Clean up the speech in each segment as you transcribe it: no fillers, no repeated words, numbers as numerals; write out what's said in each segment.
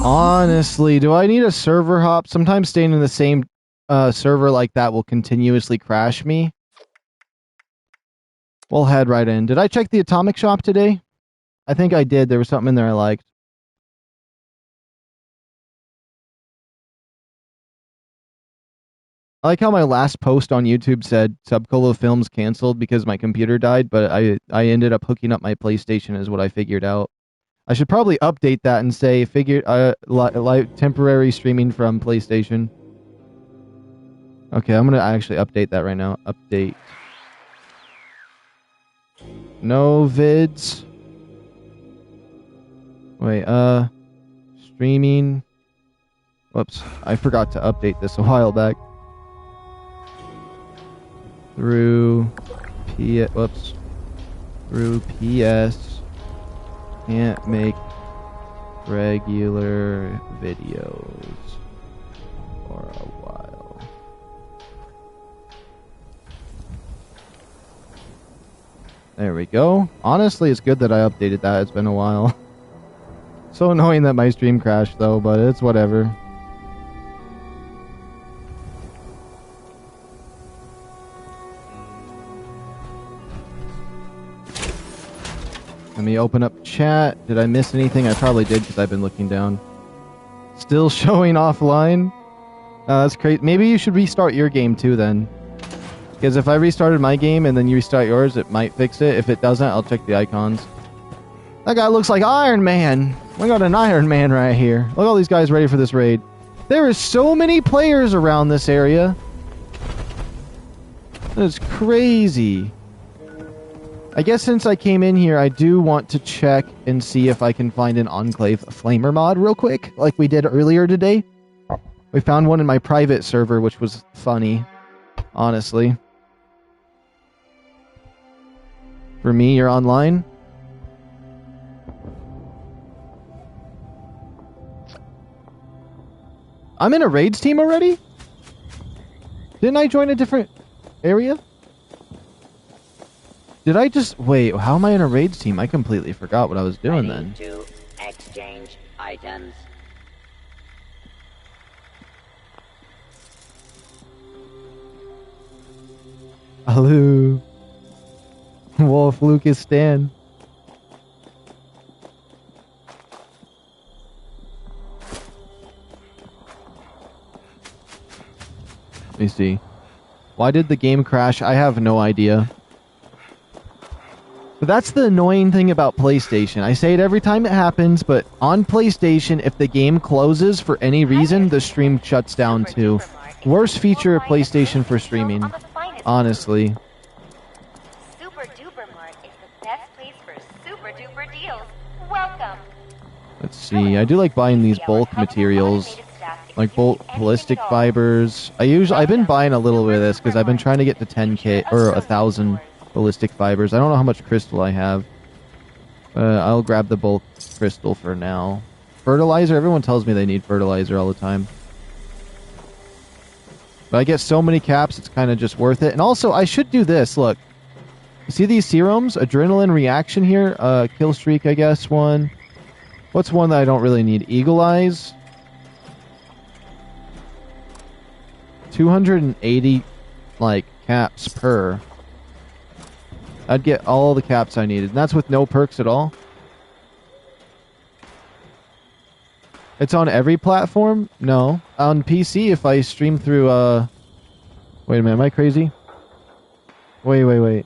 Honestly, do I need a server hop? Sometimes staying in the same server like that will continuously crash me. We'll head right in. Did I check the atomic shop today? I think I did. There was something in there I liked. I like how my last post on YouTube said Subcolo Films canceled because my computer died, but I ended up hooking up my PlayStation is what I figured out. I should probably update that and say temporary streaming from PlayStation. Okay, I'm gonna actually update that right now. Update. No vids. Wait, streaming. Whoops, I forgot to update this a while back. Through PS. Can't make regular videos for a while. There we go. Honestly, it's good that I updated that. It's been a while. So annoying that my stream crashed though, but it's whatever. Let me open up chat. Did I miss anything? I probably did because I've been looking down. Still showing offline? That's crazy. Maybe you should restart your game too then. Because if I restarted my game and then you restart yours, it might fix it. If it doesn't, I'll check the icons. That guy looks like Iron Man. We got an Iron Man right here. Look at all these guys ready for this raid. There is so many players around this area. That's crazy. I guess since I came in here, I do want to check and see if I can find an Enclave Flamer mod real quick, like we did earlier today. We found one in my private server, which was funny, honestly. For me, you're online? I'm in a raids team already? Didn't I join a different area? Did I just... Wait, how am I in a raids team? I completely forgot what I was doing then. To exchange items. Hello. Wolf Lucas Stan. Let me see. Why did the game crash? I have no idea. But that's the annoying thing about PlayStation. I say it every time it happens, but on PlayStation, if the game closes for any reason, the stream shuts down too. Worst feature of PlayStation for streaming. Honestly. Super Duper Mart is the best place for super duper deals. Welcome. Let's see. I do like buying these bulk materials. Like bulk ballistic fibers. I've been buying a little bit of this because I've been trying to get to 10k or 1,000 ballistic fibers. I don't know how much crystal I have. I'll grab the bulk crystal for now. Fertilizer? Everyone tells me they need fertilizer all the time. But I get so many caps, it's kind of just worth it. And also, I should do this. Look. You see these serums? Adrenaline reaction here. Kill streak, I guess, one. What's one that I don't really need? Eagle Eyes. 280, like, caps per. I'd get all the caps I needed. And that's with no perks at all. It's on every platform? No. On PC, if I stream through, Wait a minute, am I crazy? Wait.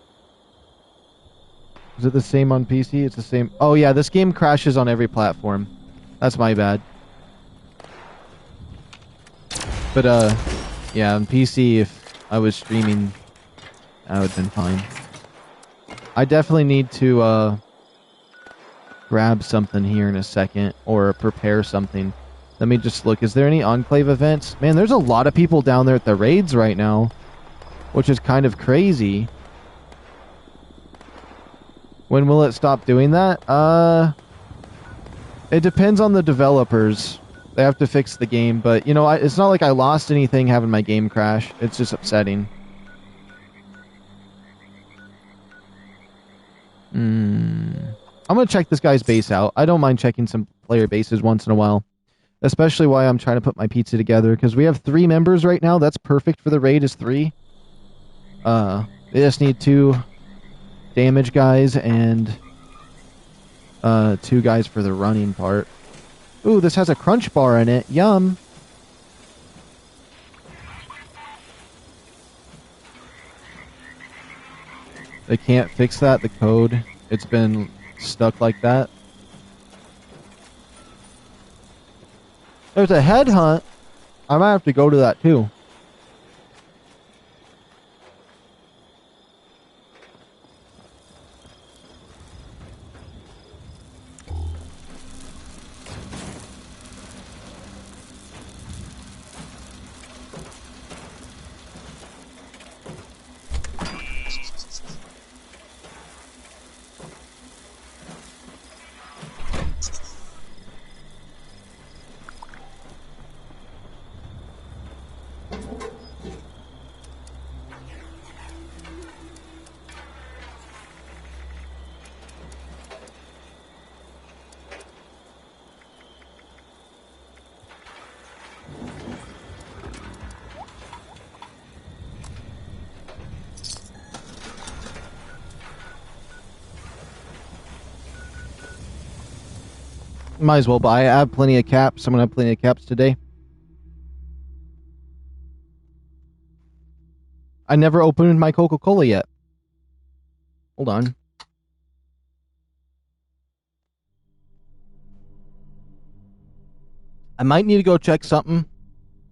Is it the same on PC? It's the same... Oh yeah, this game crashes on every platform. That's my bad. But, yeah, on PC, if I was streaming, that would have been fine. I definitely need to, grab something here in a second, or prepare something. Let me just look. Is there any Enclave events? Man, there's a lot of people down there at the raids right now, which is kind of crazy. When will it stop doing that? It depends on the developers. They have to fix the game, but, you know, it's not like I lost anything having my game crash. It's just upsetting. I'm gonna check this guy's base out. I don't mind checking some player bases once in a while. Especially why I'm trying to put my pizza together, because we have 3 members right now. That's perfect for the raid, is 3. They just need 2 damage guys and 2 guys for the running part. Ooh, this has a crunch bar in it. Yum. They can't fix that, the code. It's been stuck like that. There's a headhunt. I might have to go to that too. Might as well buy. I have plenty of caps. I'm gonna have plenty of caps today. I never opened my Coca-Cola yet. Hold on. I might need to go check something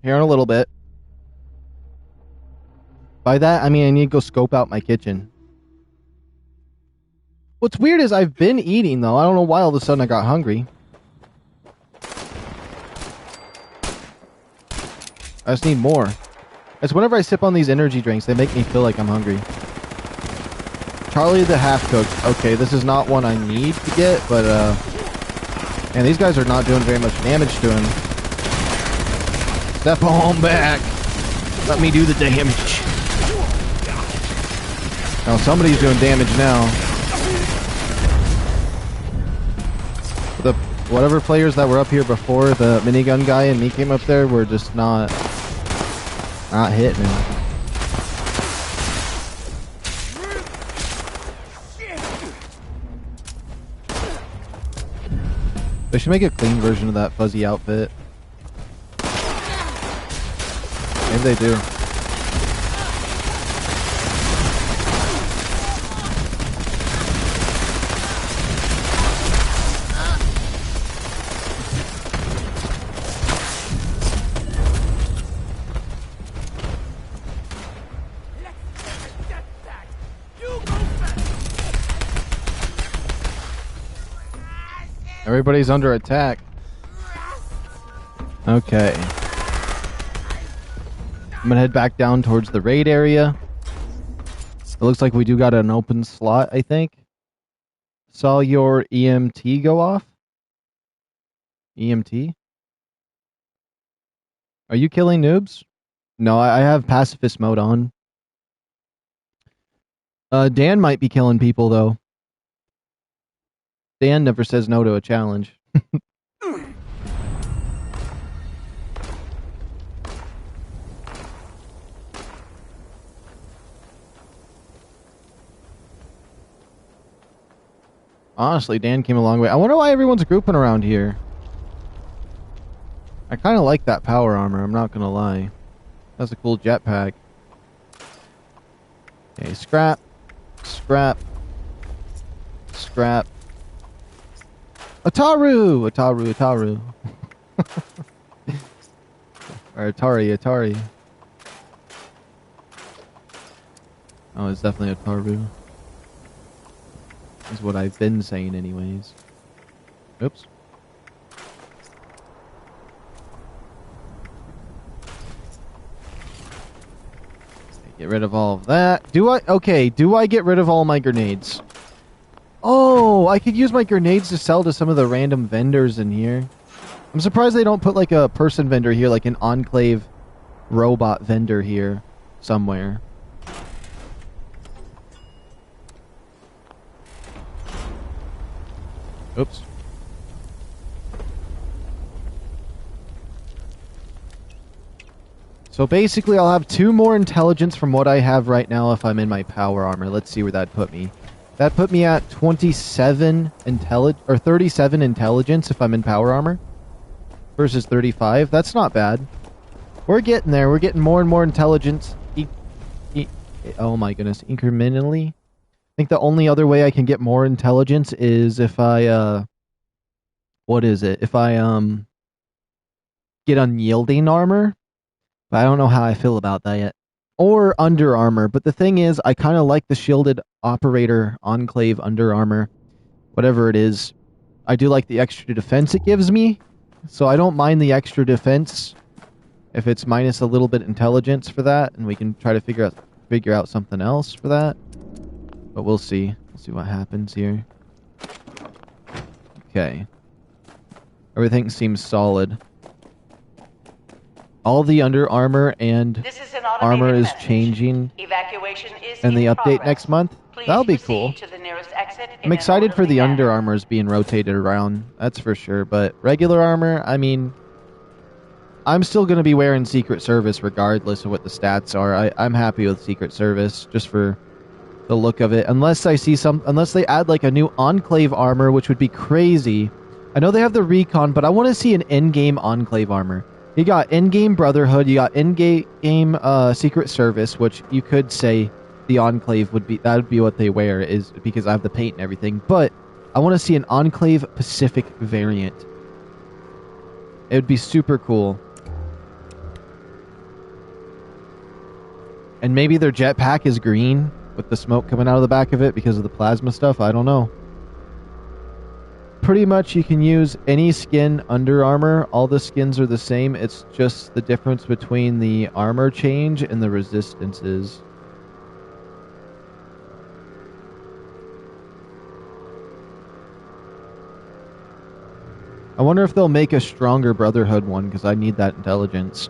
here in a little bit. By that, I mean I need to go scope out my kitchen. What's weird is I've been eating, though. I don't know why all of a sudden I got hungry. I just need more. It's whenever I sip on these energy drinks, they make me feel like I'm hungry. Charlie the Half-Cooked. Okay, this is not one I need to get, but, man, these guys are not doing very much damage to him. Step on back. Let me do the damage. Now, somebody's doing damage now. The whatever players that were up here before, the minigun guy and me came up there, were just not hitting him. They should make a clean version of that fuzzy outfit. Maybe they do. Everybody's under attack. Okay. I'm gonna head back down towards the raid area. It looks like we do got an open slot, I think. Saw your EMT go off? EMT? Are you killing noobs? No, I have pacifist mode on. Dan might be killing people, though. Dan never says no to a challenge. Honestly, Dan came a long way. I wonder why everyone's grouping around here. I kind of like that power armor, I'm not gonna lie. That's a cool jetpack. Okay, scrap. Scrap. Scrap. Ataru! Ataru, Ataru. Or Atari, Atari. Oh, it's definitely Ataru. Is what I've been saying anyways. Oops. Get rid of all of that. Do I get rid of all my grenades? Oh, I could use my grenades to sell to some of the random vendors in here. I'm surprised they don't put like a person vendor here, like an Enclave robot vendor here somewhere. Oops. So basically, I'll have 2 more intelligence from what I have right now if I'm in my power armor. Let's see where that put me. That put me at 27 or 37 intelligence if I'm in power armor versus 35. That's not bad. We're getting there. We're getting more and more intelligence. Oh my goodness, incrementally. I think the only other way I can get more intelligence is if I what is it? If I get unyielding armor. But I don't know how I feel about that yet. Or under armor. But the thing is, I kind of like the shielded operator Enclave under armor. Whatever it is. I do like the extra defense it gives me. So I don't mind the extra defense. If it's minus a little bit intelligence for that. And we can try to figure out something else for that. But we'll see. We'll see what happens here. Okay. Everything seems solid. All the under armor and armor is changing in the update next month. That'll be cool. I'm excited for the under armors being rotated around. That's for sure. But regular armor, I mean, I'm still going to be wearing Secret Service regardless of what the stats are. I'm happy with Secret Service just for the look of it. Unless they add like a new Enclave armor, which would be crazy. I know they have the Recon, but I want to see an in-game Enclave armor. You got in-game Brotherhood, you got in-game Secret Service, which you could say the Enclave would be what they wear, is because I have the paint and everything. But I want to see an Enclave Pacific variant. It would be super cool. And maybe their jetpack is green with the smoke coming out of the back of it because of the plasma stuff. I don't know. Pretty much you can use any skin under armor. All the skins are the same. It's just the difference between the armor change and the resistances. I wonder if they'll make a stronger Brotherhood one because I need that intelligence.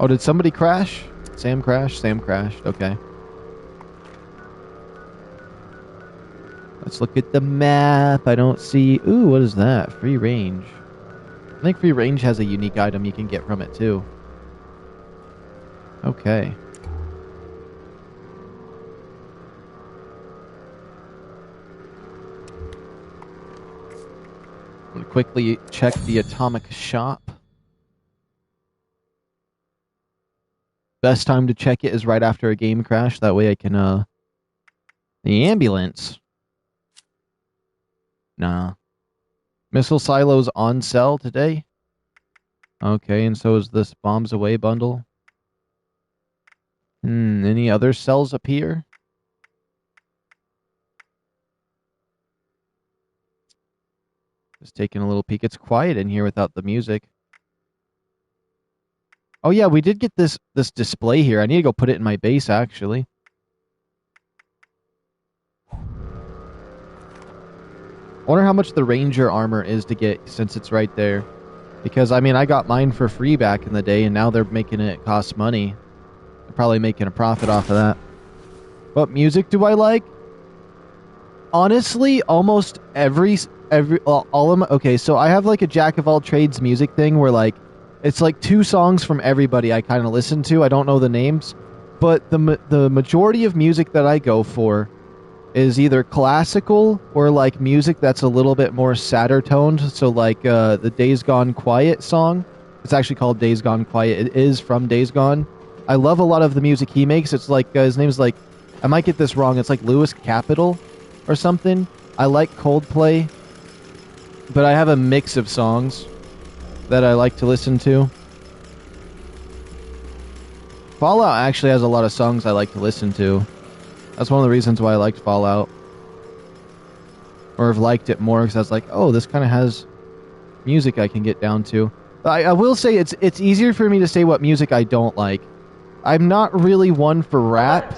Oh, did somebody crash? Sam crashed? Sam crashed. Okay. Let's look at the map. I don't see... Ooh, what is that? Free range. I think free range has a unique item you can get from it, too. Okay. I'm going to quickly check the atomic shop. Best time to check it is right after a game crash. That way I can, The ambulance... Nah. Missile silos on sale today? Okay, and so is this bombs away bundle. Any other cells up here? Just taking a little peek. It's quiet in here without the music. Oh yeah, we did get this display here. I need to go put it in my base, actually. I wonder how much the Ranger armor is to get since it's right there. Because, I mean, I got mine for free back in the day, and now they're making it cost money. They're probably making a profit off of that. What music do I like? Honestly, almost all of my... Okay, so I have like a jack of all trades music thing where like, it's like 2 songs from everybody I kind of listen to. I don't know the names. But the majority of music that I go for is either classical or like music that's a little bit more sadder toned. So like the Days Gone Quiet song. It's actually called Days Gone Quiet. It is from Days Gone. I love a lot of the music he makes. It's like, his name's like, I might get this wrong. It's like Lewis Capital or something. I like Coldplay. But I have a mix of songs that I like to listen to. Fallout actually has a lot of songs I like to listen to. That's one of the reasons why I liked Fallout. Or have liked it more, because I was like, oh, this kind of has music I can get down to. I will say it's easier for me to say what music I don't like. I'm not really one for rap,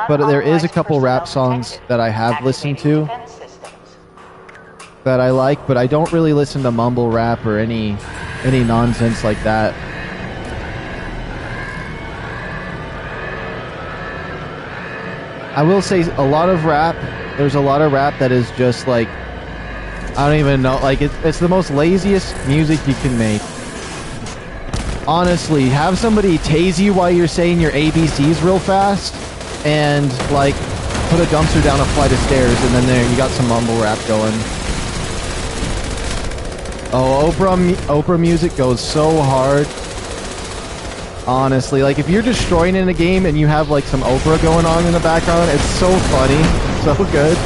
but there is a couple rap songs that I have listened to that I like, but I don't really listen to mumble rap or any nonsense like that. I will say a lot of rap, there's a lot of rap that is just like I don't even know. Like, it's the most laziest music you can make. Honestly, have somebody tase you while you're saying your ABCs real fast, and like put a dumpster down a flight of stairs, and then there you got some mumble rap going. Oh, Oprah music goes so hard. Honestly, like if you're destroying in a game and you have like some Oprah going on in the background, it's so funny, so good.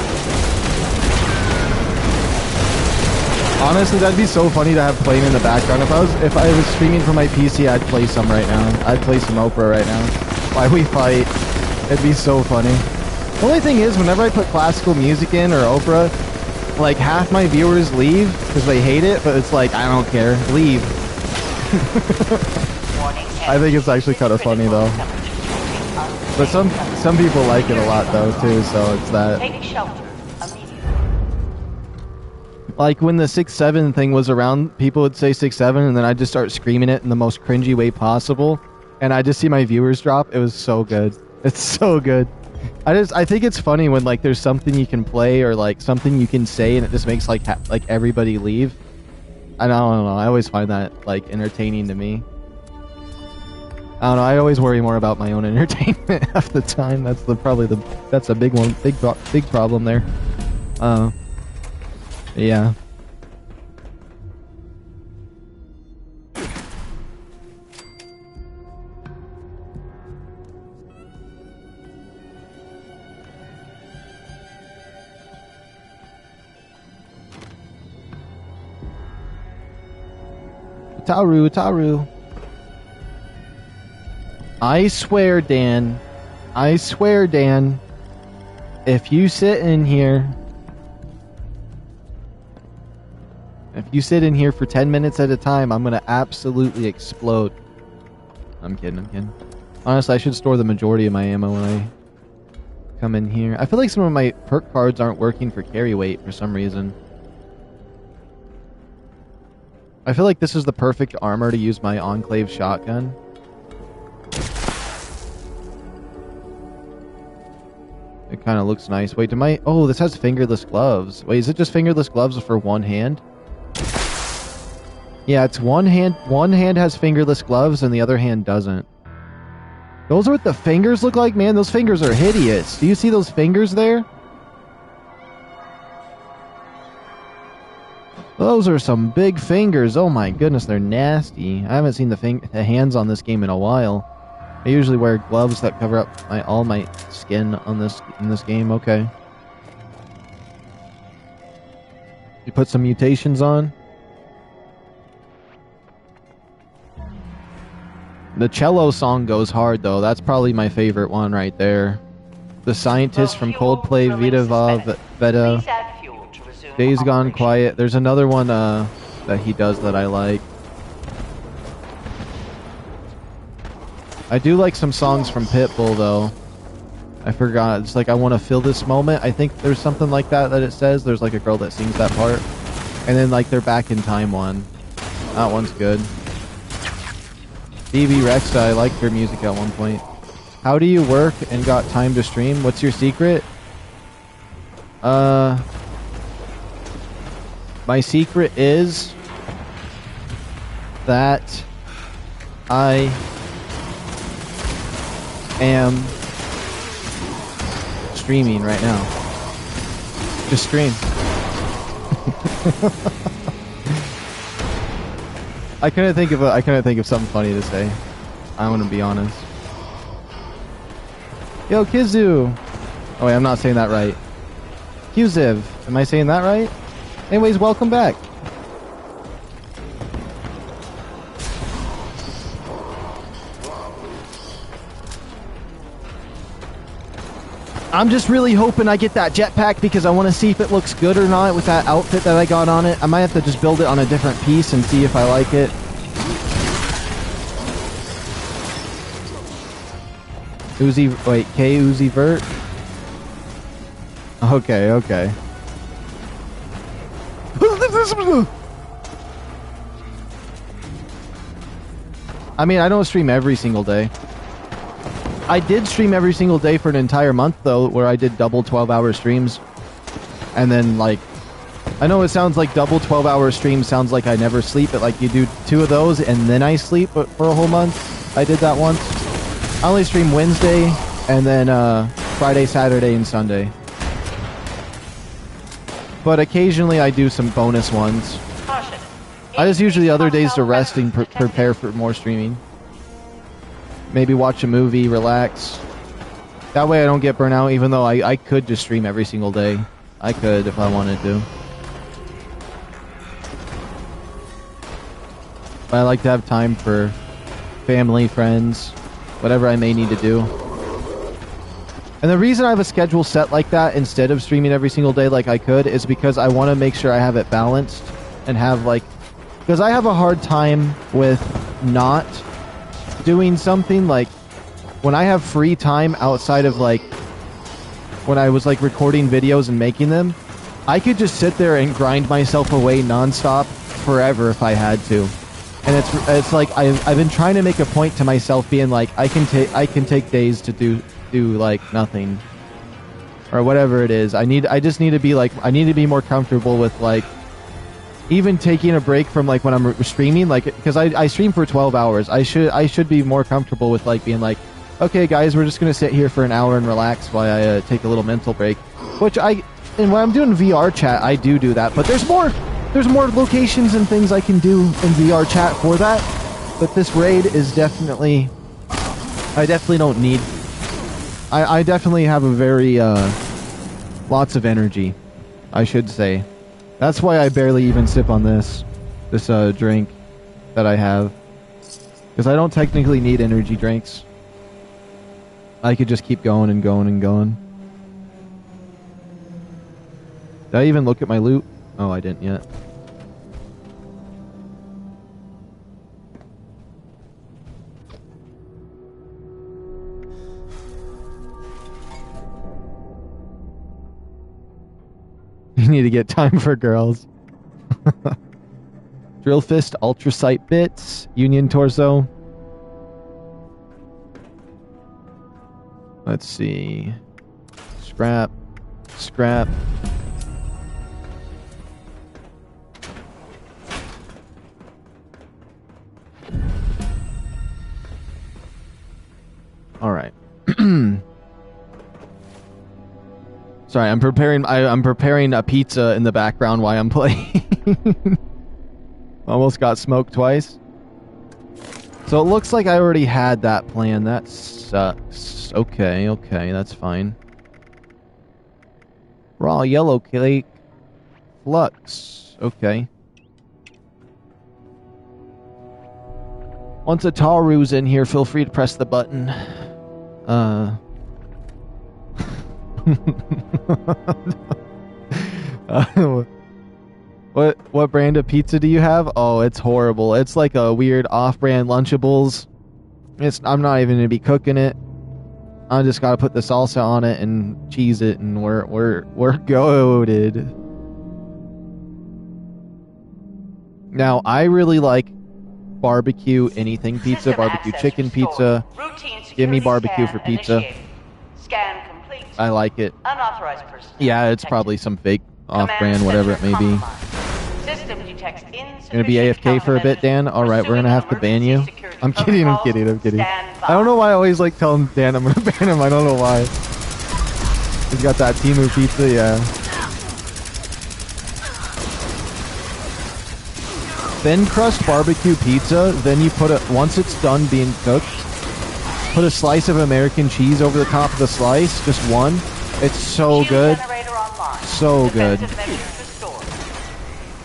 Honestly, that'd be so funny to have playing in the background. If I was streaming from my PC, I'd play some right now. I'd play some Oprah right now. While we fight. It'd be so funny. The only thing is, whenever I put classical music in or Oprah, like half my viewers leave because they hate it, but it's like, I don't care. Leave. I think it's actually kind of funny though. But some people like it a lot though too, so it's that. Take shelter immediately. Like when the 6-7 thing was around, people would say 6-7 and then I'd just start screaming it in the most cringy way possible. And I just see my viewers drop. It was so good. It's so good. I think it's funny when like there's something you can play or like something you can say and it just makes like everybody leave. I don't know. I always find that like entertaining to me. I don't know. I always worry more about my own entertainment half the time. That's a big one, big problem there. Yeah. Taru. I swear, Dan, if you sit in here for 10 minutes at a time, I'm gonna absolutely explode. I'm kidding. Honestly, I should store the majority of my ammo when I come in here. I feel like some of my perk cards aren't working for carry weight for some reason. I feel like this is the perfect armor to use my Enclave shotgun. It kind of looks nice. Wait, oh, this has fingerless gloves. Wait, is it just fingerless gloves for one hand? Yeah, it's one hand. One hand has fingerless gloves and the other hand doesn't. Those are what the fingers look like, man. Those fingers are hideous. Do you see those fingers there? Those are some big fingers. Oh my goodness, they're nasty. I haven't seen the hands on this game in a while. I usually wear gloves that cover up all my skin on in this game. Okay. You put some mutations on. The cello song goes hard though. That's probably my favorite one right there. The Scientist from Coldplay, Vita Va Veta. Days Gone Quiet. There's another one that he does that I like. I do like some songs from Pitbull though. I forgot. It's like I Want to Feel This Moment. I think there's something like that it says. There's like a girl that sings that part. And then like their Back in Time one. That one's good. BB Rexa, I liked her music at one point. How do you work and got time to stream? What's your secret? My secret is that I am streaming right now. Just stream. I couldn't think of something funny to say. I'm gonna be honest. Yo, Kizu. Oh wait, I'm not saying that right. Kiziv. Am I saying that right? Anyways, welcome back. I'm just really hoping I get that jetpack because I want to see if it looks good or not with that outfit that I got on it. I might have to just build it on a different piece and see if I like it. K Uzi Vert? Okay. I mean, I don't stream every single day. I did stream every single day for an entire month, though, where I did double 12-hour streams. And then, like, I know it sounds like double 12-hour stream sounds like I never sleep, but like you do 2 of those and then I sleep for a whole month. I did that once. I only stream Wednesday and then Friday, Saturday, and Sunday. But occasionally I do some bonus ones. I just use the other days to rest and prepare for more streaming. Maybe watch a movie, relax. That way I don't get burnt out, even though I could just stream every single day. I could if I wanted to. But I like to have time for family, friends, whatever I may need to do. And the reason I have a schedule set like that instead of streaming every single day like I could is because I want to make sure I have it balanced and have like... Because I have a hard time with not doing something like... When I have free time outside of like... When I was like recording videos and making them, I could just sit there and grind myself away nonstop forever if I had to. And it's like I've been trying to make a point to myself being like I can take days to do like nothing or whatever it is. I just need to be like I need to be more comfortable with like even taking a break from like when I'm streaming, like because I stream for 12 hours. I should be more comfortable with like being like, okay guys, we're just gonna sit here for an hour and relax while I take a little mental break. And when I'm doing VR chat, I do that, but there's more locations and things I can do in VR chat for that. But this raid is definitely... I definitely don't need... I definitely have a very, lots of energy, I should say. That's why I barely even sip on this drink that I have. Because I don't technically need energy drinks. I could just keep going and going and going. Did I even look at my loot? Oh, I didn't yet. You need to get time for girls. Drill Fist, Ultra Sight Bits, Union Torso. Let's see. Scrap. Scrap. All right. Sorry, I'm preparing a pizza in the background while I'm playing. Almost got smoked twice. So it looks like I already had that plan. That sucks. Okay, that's fine. Raw yellow cake. Flux. Okay. Once a Taru's in here, feel free to press the button. What brand of pizza do you have? Oh, it's horrible. It's like a weird off-brand Lunchables. I'm not even gonna be cooking it. I just gotta put the salsa on it and cheese it, and we're goated. Now, I really like barbecue anything pizza, barbecue chicken pizza. Give me barbecue for pizza. Scan complete. I like it. Unauthorized person. Yeah, it's probably some fake off-brand, whatever it may be. System detects insufficient Gonna be AFK for a bit, Dan? Alright, we're gonna have to ban you. I'm kidding. I don't know why I always like telling Dan I'm gonna ban him. I don't know why. He's got that Temu pizza, yeah. Thin crust barbecue pizza, then you put it, once it's done being cooked, put a slice of American cheese over the top of the slice, just one. It's so good. So good.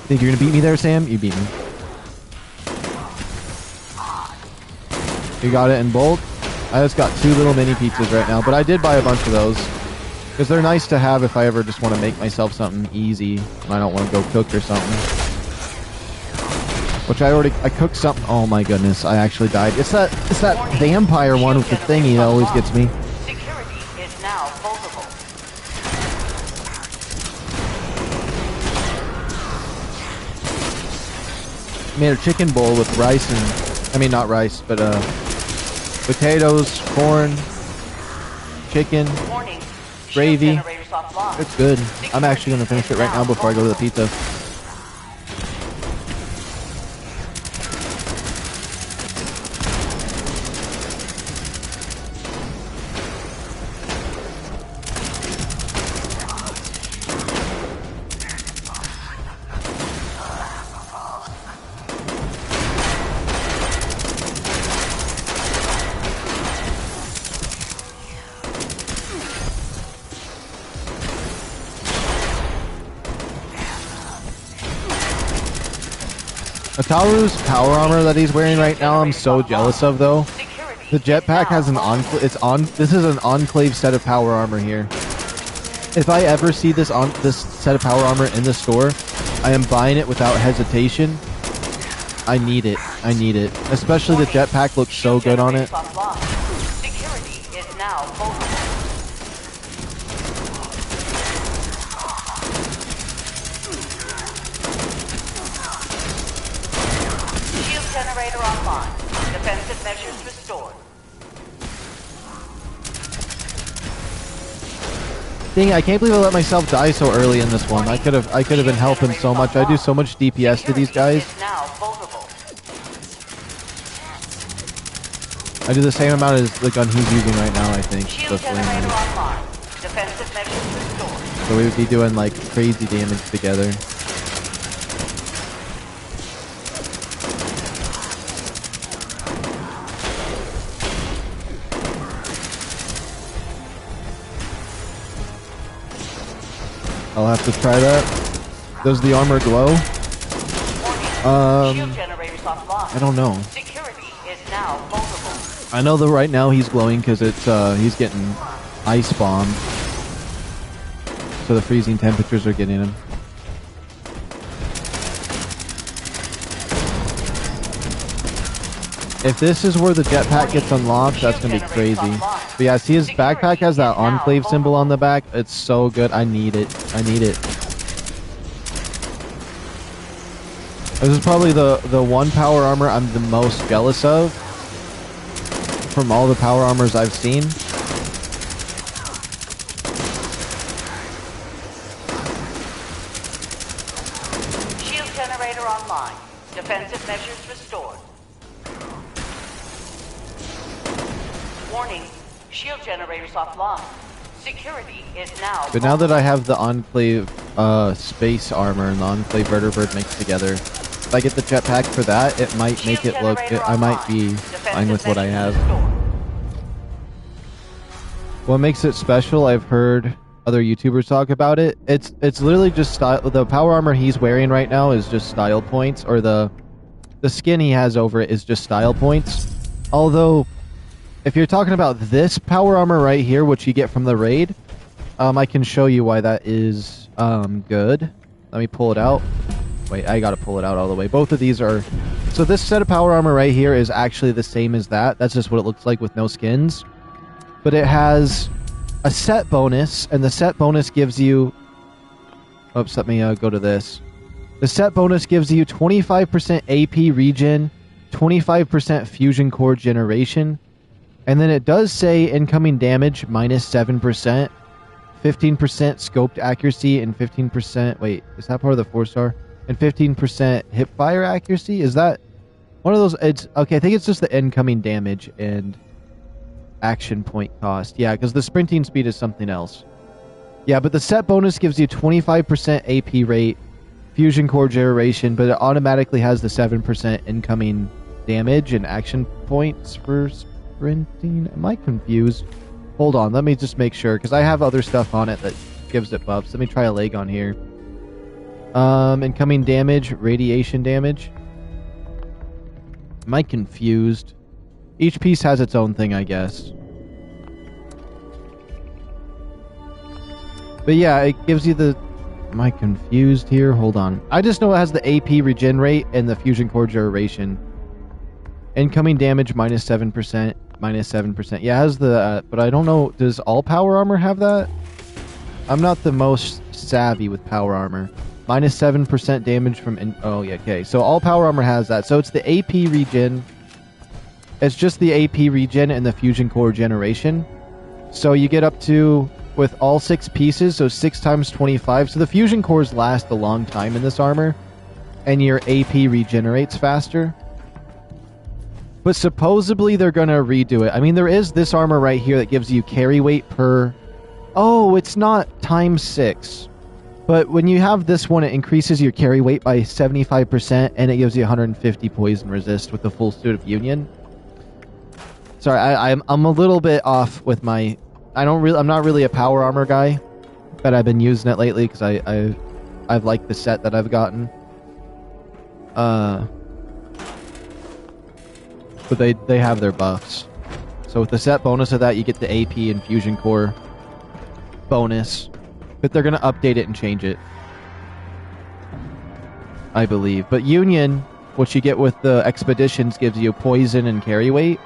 Think you're gonna beat me there, Sam? You beat me. You got it in bulk? I just got 2 little mini pizzas right now, but I did buy a bunch of those. Because they're nice to have if I ever just want to make myself something easy. And I don't want to go cook or something. Which I cooked something. Oh my goodness, I actually died. It's that vampire one with the thingy that always gets me. Security is now vulnerable. Made a chicken bowl with rice and, I mean not rice, but potatoes, corn, chicken, Warning. gravy. Generators offline. It's good. I'm actually gonna finish it right now before I go to the pizza. Ataru's power armor that he's wearing right now, I'm so jealous of though. The jetpack has an this is an Enclave set of power armor here. If I ever see this set of power armor in the store, I am buying it without hesitation. I need it. I need it. Especially the jetpack looks so good on it. Security is now vulnerable. Shield generator online. Defensive measures restored. Dang, I can't believe I let myself die so early in this one. I could have been helping so much. I do so much DPS to these guys. I do the same amount as the gun he's using right now, I think. So we would be doing like crazy damage together. I'll have to try that. Does the armor glow? I don't know. I know that right now he's glowing because it's he's getting ice bombed. So the freezing temperatures are getting him. If this is where the jetpack gets unlocked, that's gonna be crazy. But yeah, see his backpack has that Enclave symbol on the back. It's so good. I need it. I need it. This is probably the one power armor I'm the most jealous of from all the power armors I've seen. Shield generator online. Defensive measures restored. Warning, shield generators offline. Security is now. But now that I have the Enclave space armor and the Enclave vertibird mixed together, if I get the jetpack for that, it might make it look. I might be fine with what I have. What makes it special? I've heard other YouTubers talk about it. It's literally just style. The power armor he's wearing right now is just style points, or the skin he has over it is just style points. Although, if you're talking about this power armor right here, which you get from the raid, I can show you why that is good. Let me pull it out. Wait, I gotta pull it out all the way. Both of these are... So this set of power armor right here is actually the same as that. That's just what it looks like with no skins. But it has a set bonus, and the set bonus gives you... Oops, let me go to this. The set bonus gives you 25% AP regen, 25% fusion core generation, and then it does say incoming damage minus 7%, 15% scoped accuracy, and 15%... Wait, is that part of the 4-star? And 15% hip fire accuracy? Is that one of those? It's okay. I think it's just the incoming damage and action point cost. Yeah, because the sprinting speed is something else. Yeah, but the set bonus gives you 25% AP rate, fusion core generation, but it automatically has the 7% incoming damage and action points for sprinting. Am I confused? Hold on, let me just make sure, because I have other stuff on it that gives it buffs. Let me try a leg on here. Incoming damage, radiation damage. Am I confused? Each piece has its own thing, I guess. But yeah, it gives you the... Am I confused here? Hold on. I just know it has the AP regen rate and the fusion core duration. Incoming damage minus 7%, minus 7%. Yeah, it has the... but I don't know... Does all power armor have that? I'm not the most savvy with power armor. Minus 7% damage from... oh, yeah, okay. So all power armor has that. So it's the AP regen. It's just the AP regen and the fusion core generation. So you get up to with all 6 pieces, so 6 times 25. So the fusion cores last a long time in this armor, and your AP regenerates faster. But supposedly they're going to redo it. I mean, there is this armor right here that gives you carry weight per... Oh, it's not times 6. But when you have this one, it increases your carry weight by 75%, and it gives you 150 poison resist with the full suit of Union. Sorry, I'm a little bit off with my... I'm not really a power armor guy, but I've been using it lately because I've liked the set that I've gotten. But they have their buffs. So with the set bonus of that, you get the AP and Fusion Core bonus. But they're going to update it and change it, I believe. But Union, what you get with the Expeditions, gives you poison and carry weight.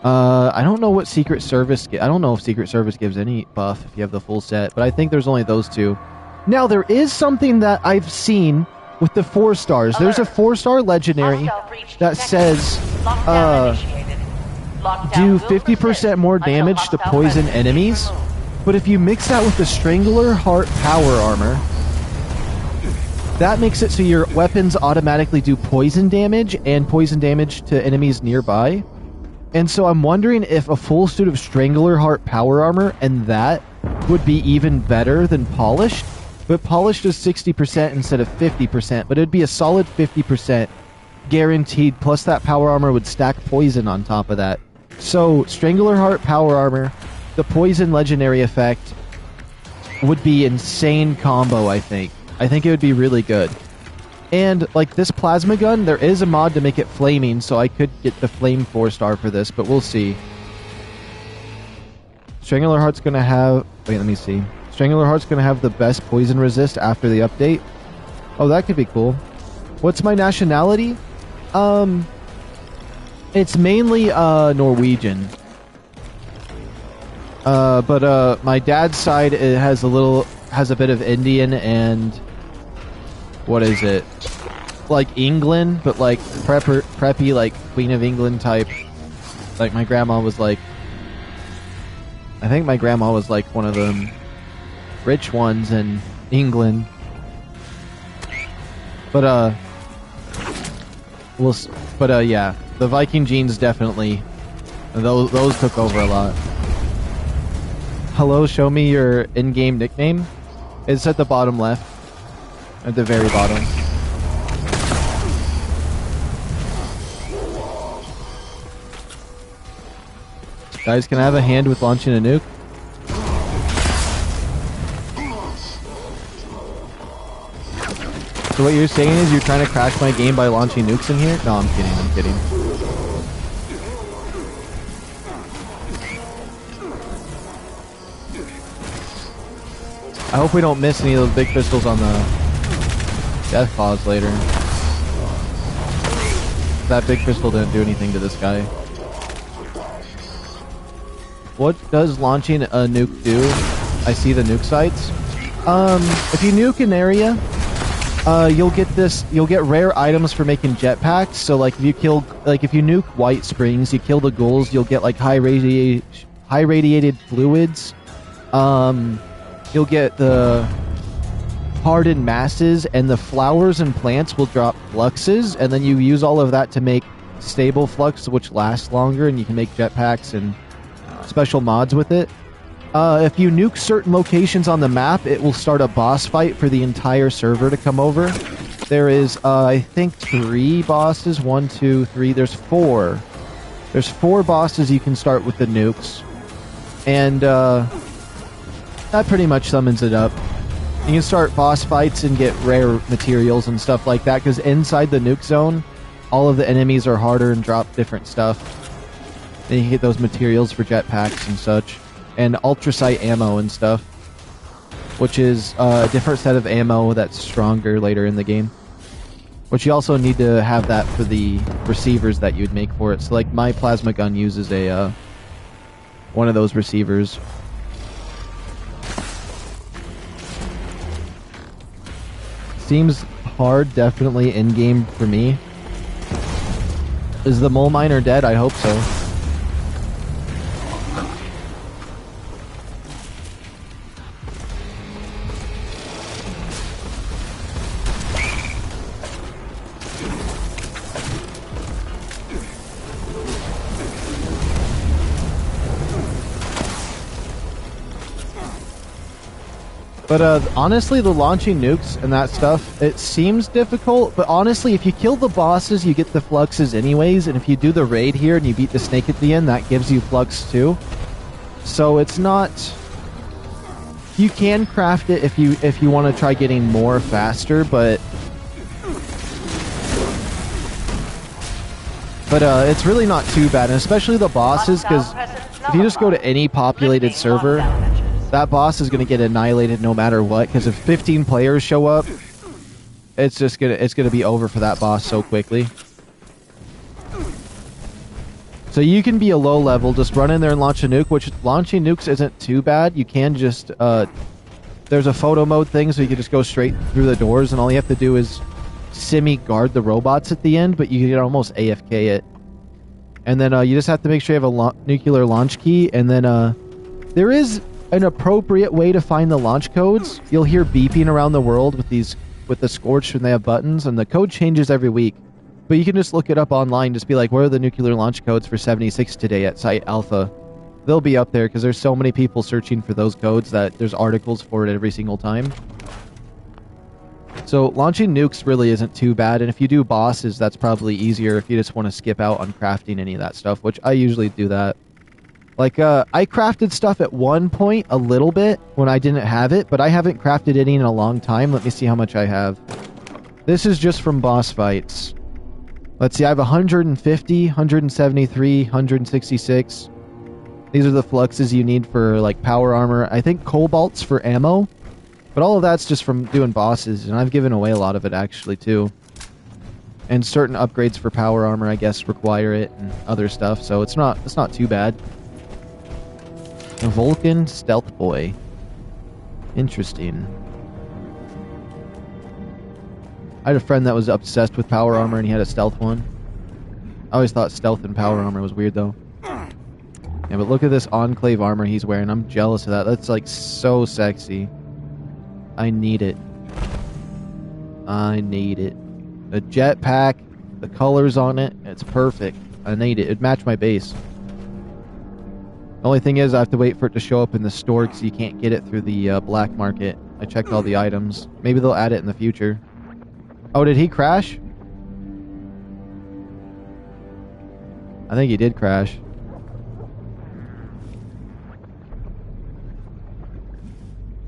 I don't know what Secret Service... I don't know if Secret Service gives any buff if you have the full set, but I think there's only those 2. Now, there is something that I've seen with the 4 stars. There's a 4-star legendary that says, do 50% more damage to poison enemies. But if you mix that with the Strangler Heart power armor, that makes it so your weapons automatically do poison damage and poison damage to enemies nearby. And so I'm wondering if a full suit of Strangler Heart power armor and that would be even better than Polished. But Polished is 60% instead of 50%, but it'd be a solid 50% guaranteed, plus that power armor would stack poison on top of that. So Strangler Heart power armor, the poison legendary effect would be insane combo, I think. I think it would be really good. And, like, this plasma gun, there is a mod to make it flaming, so I could get the flame 4-star for this, but we'll see. Strangler Heart's gonna have... Wait, let me see. Strangler Heart's gonna have the best poison resist after the update. Oh, that could be cool. What's my nationality? It's mainly, Norwegian. But my dad's side, it has a bit of Indian and... What is it? Like England, but like preppy, like Queen of England type. Like my grandma was like... I think my grandma was like one of them rich ones in England. But, yeah. The Viking genes definitely... Those took over a lot. Hello, show me your in-game nickname. It's at the bottom left. At the very bottom. Guys, can I have a hand with launching a nuke? So what you're saying is you're trying to crash my game by launching nukes in here? No, I'm kidding, I'm kidding. I hope we don't miss any of those big crystals on the death claws later. That big crystal didn't do anything to this guy. What does launching a nuke do? I see the nuke sites. If you nuke an area, you'll get rare items for making jetpacks. So like if you nuke White Springs, you kill the ghouls, you'll get like high radiated fluids. You'll get the hardened masses, and the flowers and plants will drop fluxes, and then you use all of that to make stable flux, which lasts longer, and you can make jetpacks and special mods with it. If you nuke certain locations on the map, it will start a boss fight for the entire server to come over. There is, I think, 3 bosses. 1, 2, 3. There's 4. There's 4 bosses you can start with the nukes. And, that pretty much summons it up. You can start boss fights and get rare materials and stuff like that, because inside the nuke zone, all of the enemies are harder and drop different stuff. Then you can get those materials for jetpacks and such. And ultrasight ammo and stuff. Which is a different set of ammo that's stronger later in the game. Which you also need to have that for the receivers that you'd make for it. So like my plasma gun uses a one of those receivers. Seems hard, definitely in-game for me. Is the mole miner dead? I hope so. But honestly, the launching nukes and that stuff, it seems difficult, but honestly, if you kill the bosses, you get the fluxes anyways, and if you do the raid here and you beat the snake at the end, that gives you flux too. So it's not... You can craft it if you want to try getting more faster, but it's really not too bad, and especially the bosses, because if you just go to any populated server, that boss is going to get annihilated no matter what, because if 15 players show up, it's gonna be over for that boss so quickly. So you can be a low level, just run in there and launch a nuke, which launching nukes isn't too bad. You can just, there's a photo mode thing, so you can just go straight through the doors, and all you have to do is semi-guard the robots at the end, but you can almost AFK it. And then you just have to make sure you have a nuclear launch key, and then there is an appropriate way to find the launch codes. You'll hear beeping around the world with the Scorched when they have buttons, and the code changes every week. But you can just look it up online, just be like, what are the nuclear launch codes for 76 today at Site Alpha? They'll be up there, because there's so many people searching for those codes that there's articles for it every single time. So launching nukes really isn't too bad, and if you do bosses, that's probably easier if you just want to skip out on crafting any of that stuff, which I usually do that. Like, I crafted stuff at one point a little bit when I didn't have it, but I haven't crafted any in a long time. Let me see how much I have. This is just from boss fights. Let's see, I have 150, 173, 166. These are the fluxes you need for, like, power armor. I think cobalt's for ammo. But all of that's just from doing bosses, and I've given away a lot of it, actually, too. And certain upgrades for power armor, I guess, require it, and other stuff, so it's not too bad. A Vulcan Stealth Boy. Interesting. I had a friend that was obsessed with power armor, and he had a stealth one. I always thought stealth and power armor was weird, though. Yeah, but look at this Enclave armor he's wearing. I'm jealous of that. That's, like, so sexy. I need it. I need it. A jetpack, the colors on it, it's perfect. I need it. It'd match my base. The only thing is I have to wait for it to show up in the store because you can't get it through the black market. I checked all the items. Maybe they'll add it in the future. Oh, did he crash? I think he did crash.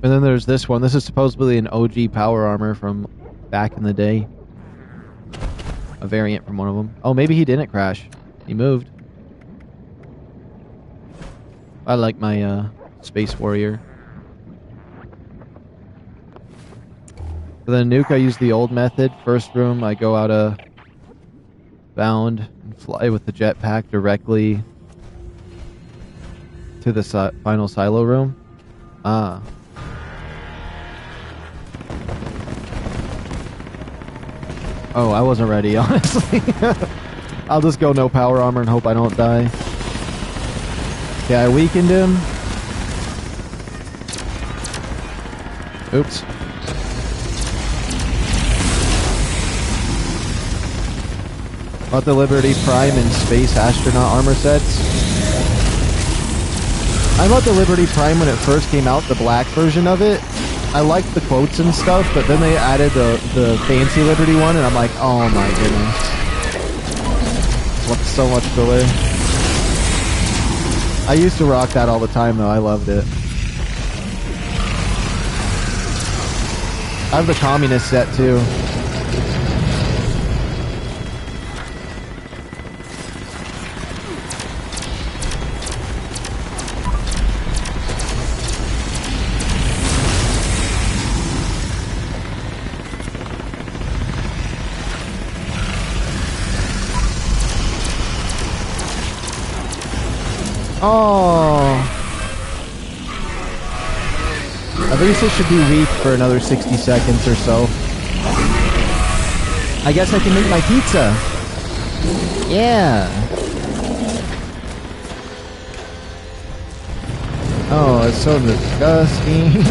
And then there's this one. This is supposedly an OG power armor from back in the day. A variant from one of them. Oh, maybe he didn't crash. He moved. I like my Space Warrior. For the nuke, I use the old method. First room, I go out of bound and fly with the jetpack directly to the final silo room. Ah. Oh, I wasn't ready, honestly. I'll just go no power armor and hope I don't die. Okay, I weakened him. Oops. Bought the Liberty Prime and Space Astronaut armor sets. I bought the Liberty Prime when it first came out, the black version of it. I liked the quotes and stuff, but then they added the fancy Liberty one, and I'm like, oh my goodness. Looks so much cooler. I used to rock that all the time, though. I loved it. I have the Communist set, too. Oh, at least it should be weak for another 60 seconds or so. I guess I can make my pizza. Yeah. Oh, it's so disgusting.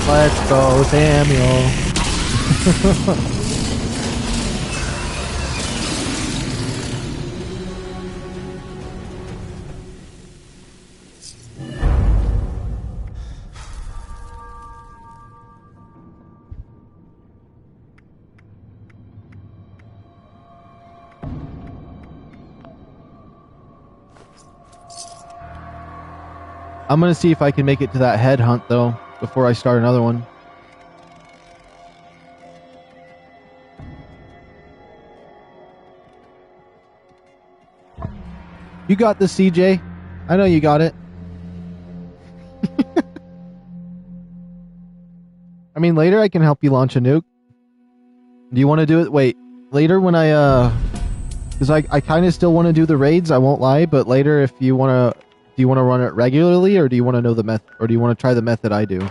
Let's go, Samuel. I'm gonna see if I can make it to that head hunt though before I start another one. You got this, CJ. I know you got it. I mean, later I can help you launch a nuke. Do you want to do it? Wait, later when because I kind of still want to do the raids. I won't lie, but later if you want to. Do you want to run it regularly, or do you want to know the method, or do you want to try the method I do?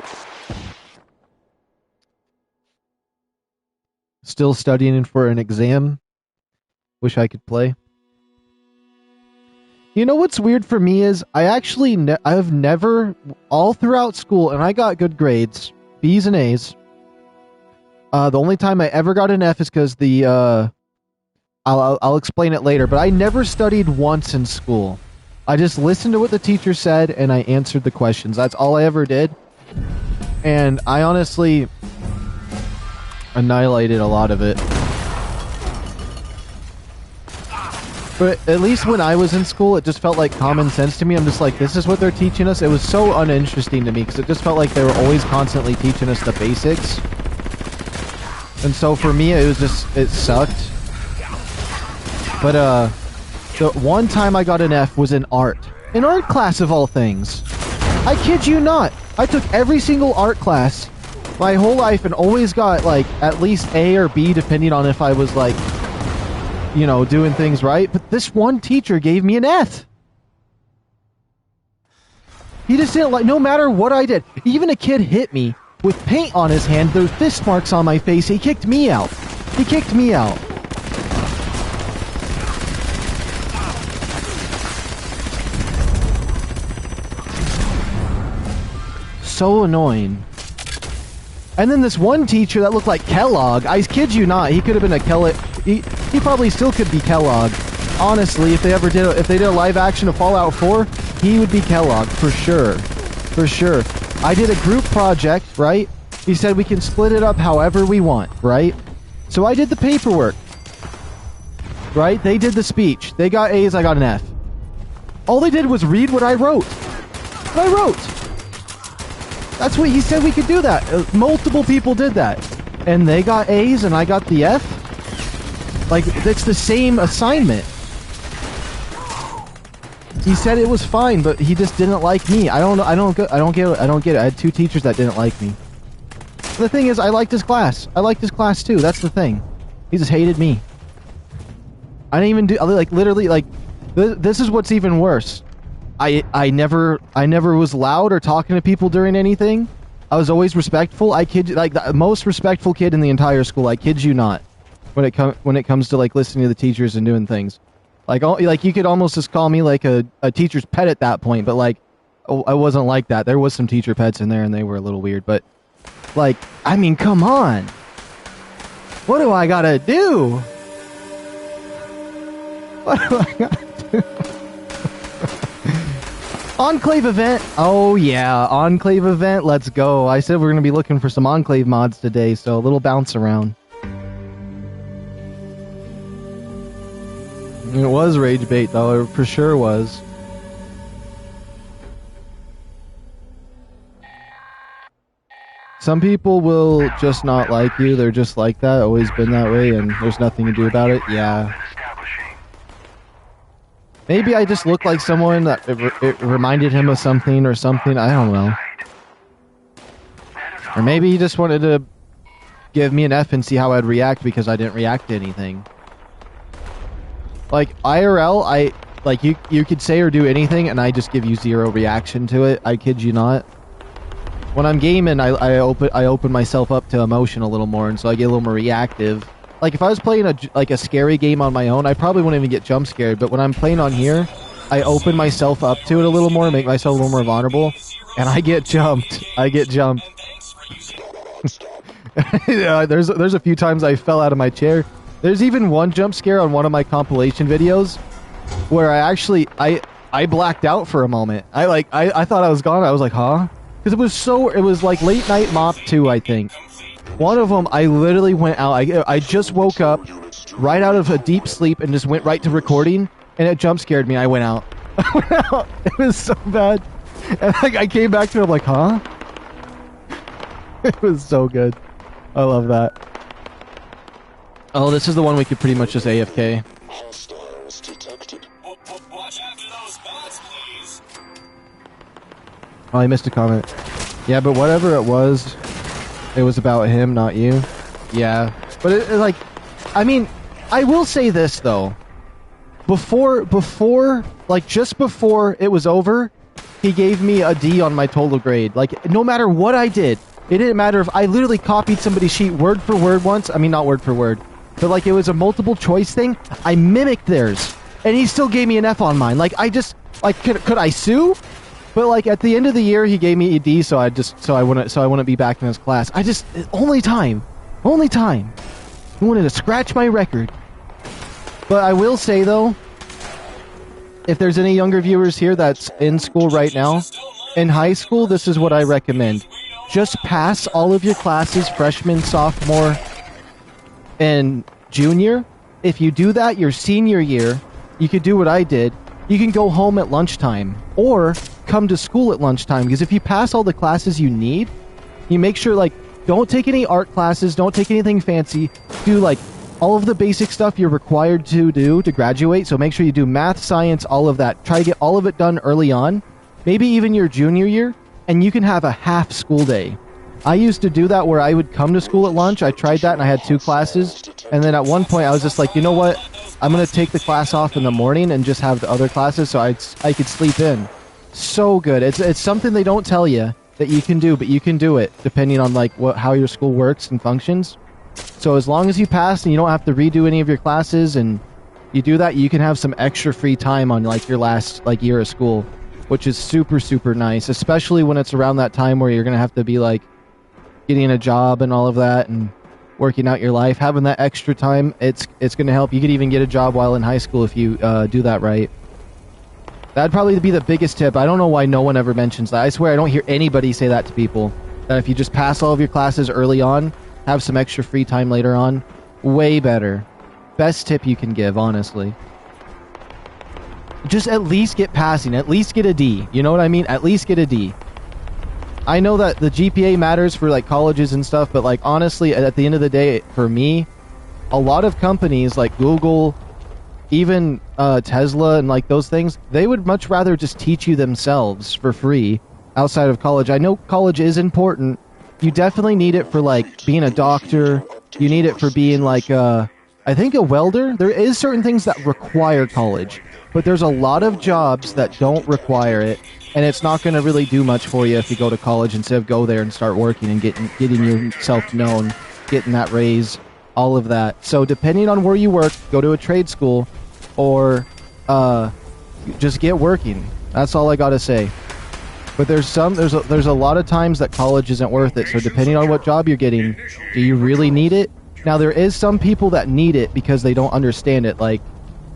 Still studying for an exam. Wish I could play. You know what's weird for me is I actually I've never all throughout school, and I got good grades, B's and A's. The only time I ever got an F is because the I'll explain it later, but I never studied once in school. I just listened to what the teacher said, and I answered the questions. That's all I ever did. And I honestly annihilated a lot of it. But at least when I was in school, it just felt like common sense to me. I'm just like, this is what they're teaching us. It was so uninteresting to me, because it just felt like they were always constantly teaching us the basics. And so for me, it was just, it sucked. But, the one time I got an F was in art. An art class of all things. I kid you not. I took every single art class my whole life and always got, like, at least A or B, depending on if I was, like, you know, doing things right. But this one teacher gave me an F. He just didn't like, no matter what I did. Even a kid hit me with paint on his hand, there's fist marks on my face. He kicked me out. He kicked me out. So annoying. And then this one teacher that looked like Kellogg, I kid you not, he could have been a Kellogg. He probably still could be Kellogg. Honestly, if they did a live action of Fallout 4, he would be Kellogg for sure. For sure. I did a group project, right? He said we can split it up however we want, right? So I did the paperwork. Right? They did the speech. They got A's, I got an F. All they did was read what I wrote. What I wrote. That's what he said we could do that. Multiple people did that. And they got A's and I got the F. Like, it's the same assignment. He said it was fine, but he just didn't like me. I don't get it. I had two teachers that didn't like me. The thing is, I liked his class. I liked his class too. That's the thing. He just hated me. I didn't even do, like, literally, like, this is what's even worse. I never was loud or talking to people during anything. I was always respectful. I kid you, like, the most respectful kid in the entire school. I kid you not. When it comes to, like, listening to the teachers and doing things, like you could almost just call me like a teacher's pet at that point. But like, I wasn't like that. There was some teacher pets in there, and they were a little weird. But like, I mean, come on. What do I gotta do? What do I gotta do? Enclave event. Oh yeah, Enclave event. Let's go. I said we're gonna be looking for some Enclave mods today, so a little bounce around. It was rage bait though, it for sure was. Some people will just not like you. They're just like that. Always been that way, and there's nothing to do about it. Yeah. Maybe I just look like someone that it reminded him of something or something. I don't know. Or maybe he just wanted to give me an F and see how I'd react because I didn't react to anything. Like, IRL, like, you could say or do anything and I just give you zero reaction to it. I kid you not. When I'm gaming, I open myself up to emotion a little more, and so I get a little more reactive. Like, if I was playing a scary game on my own, I probably wouldn't even get jump scared, but when I'm playing on here, I open myself up to it a little more, make myself a little more vulnerable, and I get jumped. I get jumped. Yeah, there's a few times I fell out of my chair. There's even one jump scare on one of my compilation videos where I blacked out for a moment. I thought I was gone. I was like, huh? Because it was like late night mop 2, I think. One of them, I literally went out. I just woke up right out of a deep sleep and just went right to recording, and it jump scared me. I went out. I went out. It was so bad. And like I came back to it, I'm like, huh? It was so good. I love that. Oh, this is the one we could pretty much just AFK. Hostiles detected. Watch after those bots, please. Oh, I missed a comment. Yeah, but whatever it was about him, not you. Yeah, but it like, I mean, I will say this though. Before, like just before it was over, he gave me a D on my total grade. Like, no matter what I did, it didn't matter if I literally copied somebody's sheet word for word once. I mean, not word for word, but like it was a multiple choice thing. I mimicked theirs, and he still gave me an F on mine. Like, I just, like, could I sue? But like at the end of the year, he gave me a D, so I wouldn't be back in his class. Only time. He wanted to scratch my record. But I will say though, if there's any younger viewers here that's in school right now, in high school, this is what I recommend. Just pass all of your classes, freshman, sophomore, and junior. If you do that your senior year, you could do what I did. You can go home at lunchtime or come to school at lunchtime, because if you pass all the classes you need, you make sure, like, don't take any art classes, don't take anything fancy, do like all of the basic stuff you're required to do to graduate. So make sure you do math, science, all of that. Try to get all of it done early on, maybe even your junior year, and you can have a half school day. I used to do that where I would come to school at lunch. I tried that and I had 2 classes, and then at one point I was just like, you know what, I'm going to take the class off in the morning and just have the other classes so I could sleep in. So good. It's something they don't tell you that you can do, but you can do it depending on like how your school works and functions. So as long as you pass and you don't have to redo any of your classes and you do that, you can have some extra free time on like your last like year of school, which is super, super nice, especially when it's around that time where you're going to have to be like getting a job and all of that and working out your life. Having that extra time, it's going to help. You could even get a job while in high school if you do that right. That'd probably be the biggest tip. I don't know why no one ever mentions that. I swear I don't hear anybody say that to people. That if you just pass all of your classes early on, have some extra free time later on, way better. Best tip you can give, honestly. Just at least get passing. At least get a D. You know what I mean? At least get a D. I know that the GPA matters for like colleges and stuff, but like honestly, at the end of the day, for me, a lot of companies like Google, even Tesla and like those things, they would much rather just teach you themselves for free outside of college. I know college is important. You definitely need it for like being a doctor. You need it for being like I think a welder. There is certain things that require college, but there's a lot of jobs that don't require it, and it's not going to really do much for you if you go to college instead of go there and start working and getting yourself known, getting that raise, all of that. So depending on where you work, go to a trade school or just get working. That's all I got to say. But there's a lot of times that college isn't worth it. So depending on what job you're getting, do you really need it? Now there is some people that need it because they don't understand it. Like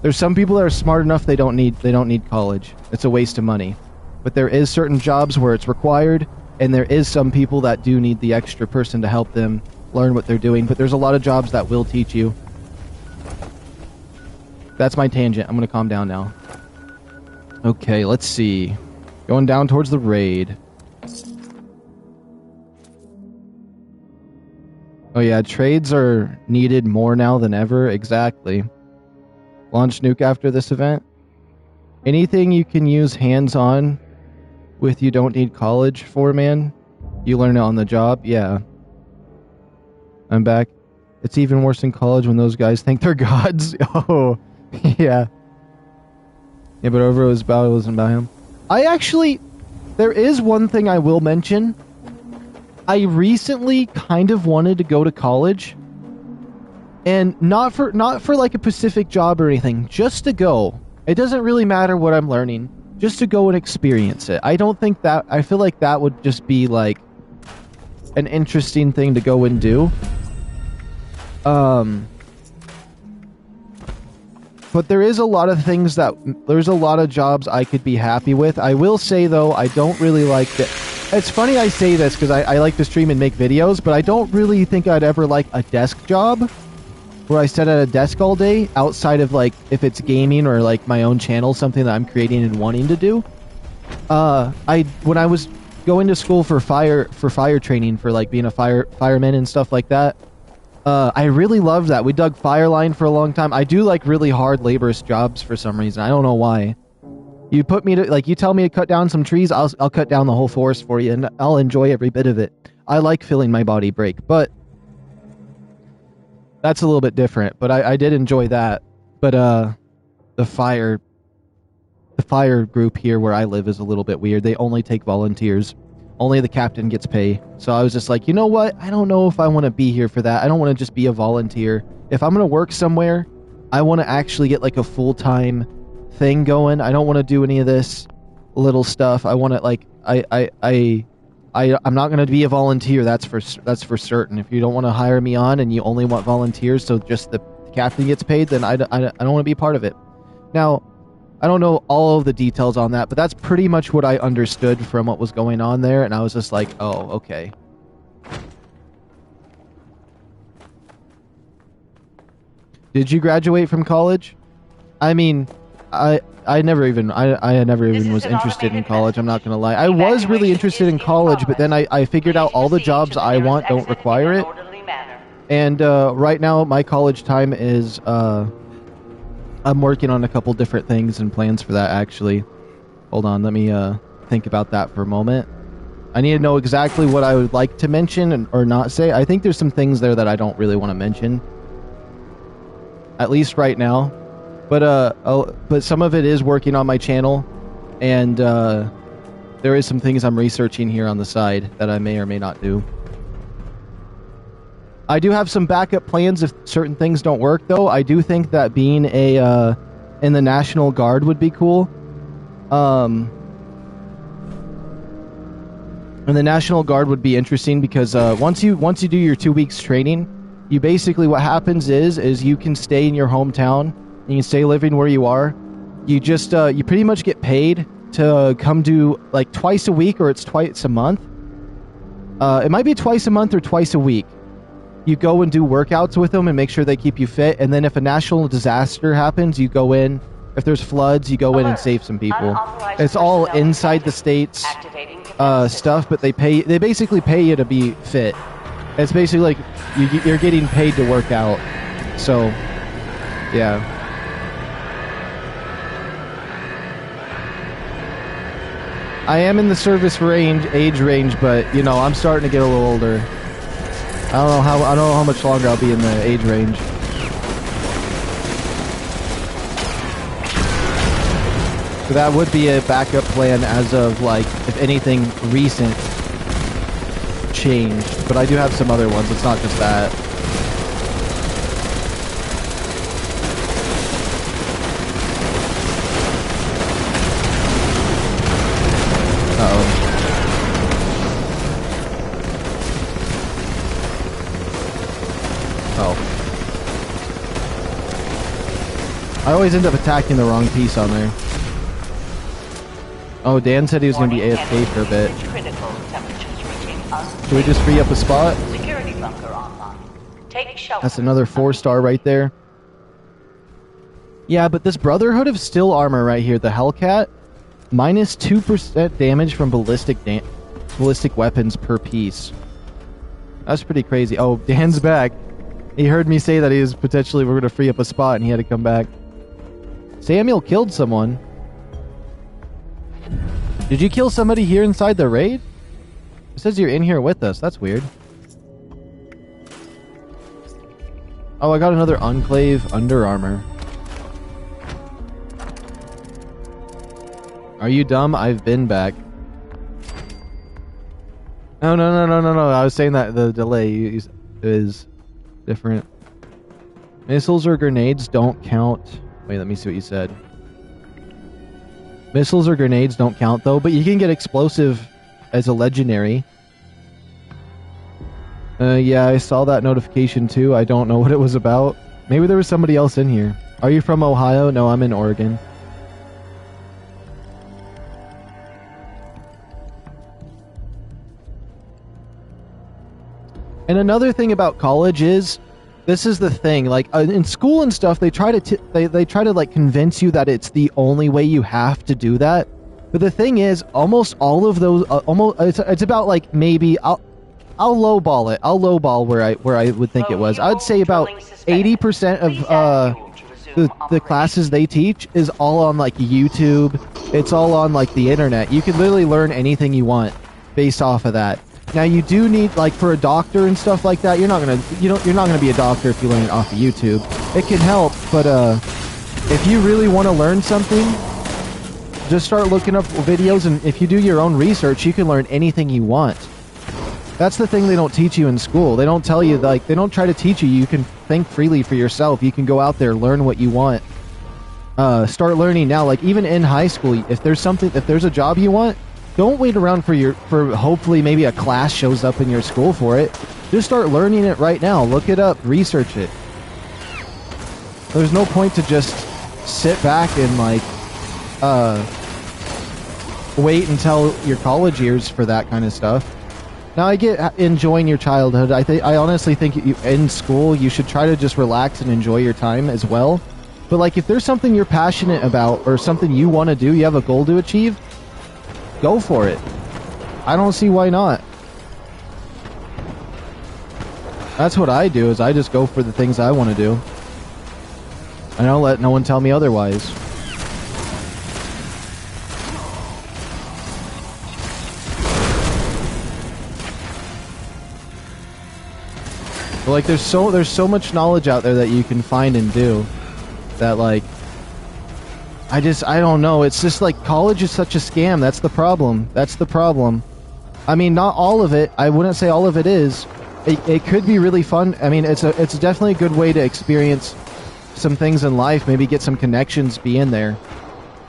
there's some people that are smart enough they don't need college. It's a waste of money. But there is certain jobs where it's required, and there is some people that do need the extra person to help them learn what they're doing. But there's a lot of jobs that will teach you. That's my tangent. I'm gonna calm down now. Okay, let's see. Going down towards the raid. Oh yeah, trades are needed more now than ever. Exactly. Launch nuke after this event. Anything you can use hands-on with you don't need college for, man. You learn it on the job. Yeah. I'm back. It's even worse in college when those guys think they're gods. Oh, yeah. Yeah, but over it wasn't about him. There is one thing I will mention. I recently kind of wanted to go to college, and not for like a specific job or anything, just to go. It doesn't really matter what I'm learning, just to go and experience it. I feel like that would just be like an interesting thing to go and do. But there is a lot of things there's a lot of jobs I could be happy with. I will say, though, I don't really like that. It's funny I say this because I like to stream and make videos, but I don't really think I'd ever like a desk job where I sit at a desk all day outside of, like, if it's gaming or, like, my own channel, something that I'm creating and wanting to do. When I was going to school for fire training, for, like, being a fireman and stuff like that, I really loved that. We dug fire line for a long time. I do like really hard laborious jobs for some reason. I don't know why. You put me to, like, you tell me to cut down some trees, I'll cut down the whole forest for you, and I'll enjoy every bit of it. I like feeling my body break, but that's a little bit different. But I did enjoy that. But the fire group here where I live is a little bit weird. They only take volunteers. Only the captain gets pay. So I was just like, you know what? I don't know if I want to be here for that. I don't want to just be a volunteer. If I'm going to work somewhere, I want to actually get like a full-time thing going. I don't want to do any of this little stuff. I want to, like, I'm not going to be a volunteer. That's for certain. If you don't want to hire me on and you only want volunteers, so just the captain gets paid, then I don't want to be part of it. Now, I don't know all of the details on that, but that's pretty much what I understood from what was going on there, and I was just like, oh, okay. Did you graduate from college? I mean, I never even was interested in college, I'm not going to lie. I was really interested in college, but then I figured out all the jobs I want don't require it. And right now, my college time is... I'm working on a couple different things and plans for that, actually. Hold on, let me think about that for a moment. I need to know exactly what I would like to mention or not say. I think there's some things there that I don't really want to mention. At least right now. But some of it is working on my channel. And there is some things I'm researching here on the side that I may or may not do. I do have some backup plans if certain things don't work, though. I do think that being in the National Guard would be cool. And the National Guard would be interesting because once you do your 2 weeks training, you basically, what happens is you can stay in your hometown and you can stay living where you are. You just you pretty much get paid to come do like twice a week, or it's twice a month. It might be twice a month or twice a week. You go and do workouts with them and make sure they keep you fit. And then if a national disaster happens, you go in. If there's floods, you go in and save some people. It's all inside the state's stuff, but they basically pay you to be fit. It's basically like you're getting paid to work out. So, yeah. I am in the service age range, but, you know, I'm starting to get a little older. I don't know how much longer I'll be in the age range. So that would be a backup plan as of, like, if anything recent changed. But I do have some other ones. It's not just that. Uh-oh. I always end up attacking the wrong piece on there. Oh, Dan said he was going to be AFK for a bit. Should we just free up a spot? Security bunker online. Take shelter. That's another 4-star right there. Yeah, but this Brotherhood of Steel armor right here, the Hellcat, minus 2% damage from ballistic weapons per piece. That's pretty crazy. Oh, Dan's back. He heard me say that he was we're going to free up a spot and he had to come back. Samuel killed someone. Did you kill somebody here inside the raid? It says you're in here with us. That's weird. Oh, I got another Enclave Under Armor. Are you dumb? I've been back. No. I was saying that the delay is different. Missiles or grenades don't count. Wait, let me see what you said. Missiles or grenades don't count, though, but you can get explosive as a legendary. Yeah, I saw that notification too. I don't know what it was about. Maybe there was somebody else in here. Are you from Ohio? No, I'm in Oregon. And another thing about college is, this is the thing, like in school and stuff, they try to they try to like convince you that it's the only way you have to do that. But the thing is, almost all of those, it's about like maybe I'll lowball it. I'll lowball where I would think it was. I would say about 80% of the classes they teach is all on like YouTube. It's all on like the internet. You can literally learn anything you want based off of that. Now you do need, like, for a doctor and stuff like that, you're not gonna be a doctor if you learn it off of YouTube. It can help, but if you really want to learn something, just start looking up videos, and if you do your own research, you can learn anything you want. That's the thing they don't teach you in school. They don't tell you, like, they don't try to teach you. You can think freely for yourself. You can go out there, learn what you want. Start learning now. Like, even in high school, if there's a job you want, don't wait around for hopefully maybe a class shows up in your school for it. Just start learning it right now. Look it up, research it. There's no point to just sit back and like wait until your college years for that kind of stuff. Now I get enjoying your childhood. I honestly think in school you should try to just relax and enjoy your time as well. But like if there's something you're passionate about or something you want to do, you have a goal to achieve, go for it. I don't see why not. That's what I do, is I just go for the things I want to do. I don't let no one tell me otherwise. But like there's so much knowledge out there that you can find and do that like I don't know. It's just like college is such a scam. That's the problem. That's the problem. I mean, not all of it. I wouldn't say all of it is. It could be really fun. I mean, it's definitely a good way to experience some things in life. Maybe get some connections, be in there.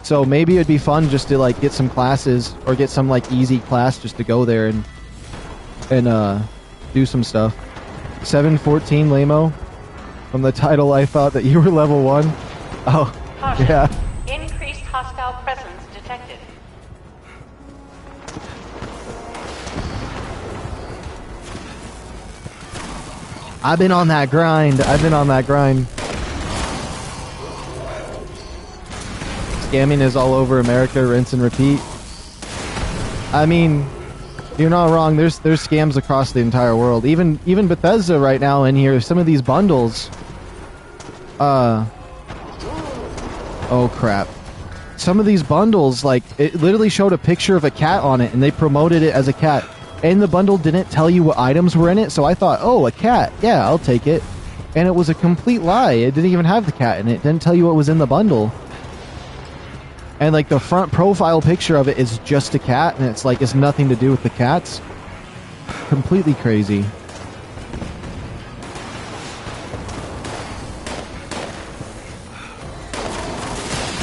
So maybe it'd be fun just to like get some classes or get some like easy class just to go there and do some stuff. 714 Lamo. From the title, I thought that you were level 1. Oh, Caution. yeah. Increased hostile presence detected. I've been on that grind. Scamming is all over America, rinse and repeat. I mean, you're not wrong. There's scams across the entire world. Even Bethesda right now in here, some of these bundles. Oh crap. Some of these bundles, like, it literally showed a picture of a cat on it, and they promoted it as a cat. And the bundle didn't tell you what items were in it, so I thought, oh, a cat. Yeah, I'll take it. And it was a complete lie. It didn't even have the cat in it. It didn't tell you what was in the bundle. And, like, the front profile picture of it is just a cat, and it's, like, it's nothing to do with the cats. Completely crazy.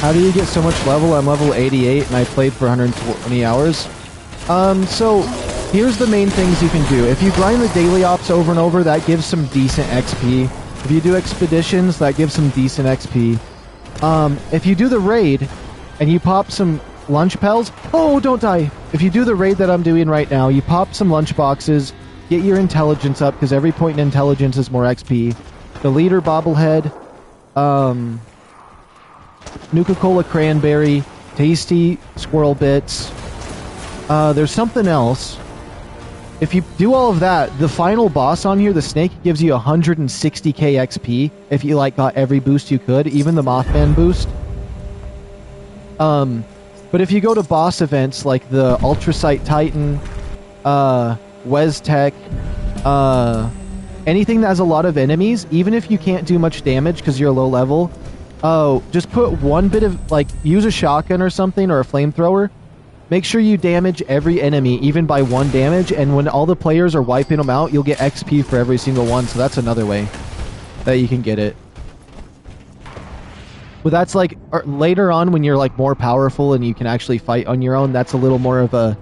How do you get so much level? I'm level 88 and I played for 120 hours. So here's the main things you can do. If you grind the daily ops over and over, that gives some decent XP. If you do expeditions, that gives some decent XP. If you do the raid and you pop some lunch pals, oh, don't die. If you do the raid that I'm doing right now, you pop some lunch boxes, get your intelligence up, because every point in intelligence is more XP. The leader bobblehead, Nuka-Cola cranberry, tasty squirrel bits. There's something else. If you do all of that, the final boss on here, the snake, gives you 160k XP if you like got every boost you could, even the Mothman boost. But if you go to boss events like the Ultrasight Titan, Westech, anything that has a lot of enemies, even if you can't do much damage because you're low level, just put one bit of, like, use a shotgun or something, or a flamethrower. Make sure you damage every enemy, even by 1 damage, and when all the players are wiping them out, you'll get XP for every single one, so that's another way that you can get it. But that's, like, later on when you're, like, more powerful and you can actually fight on your own, that's a little more of a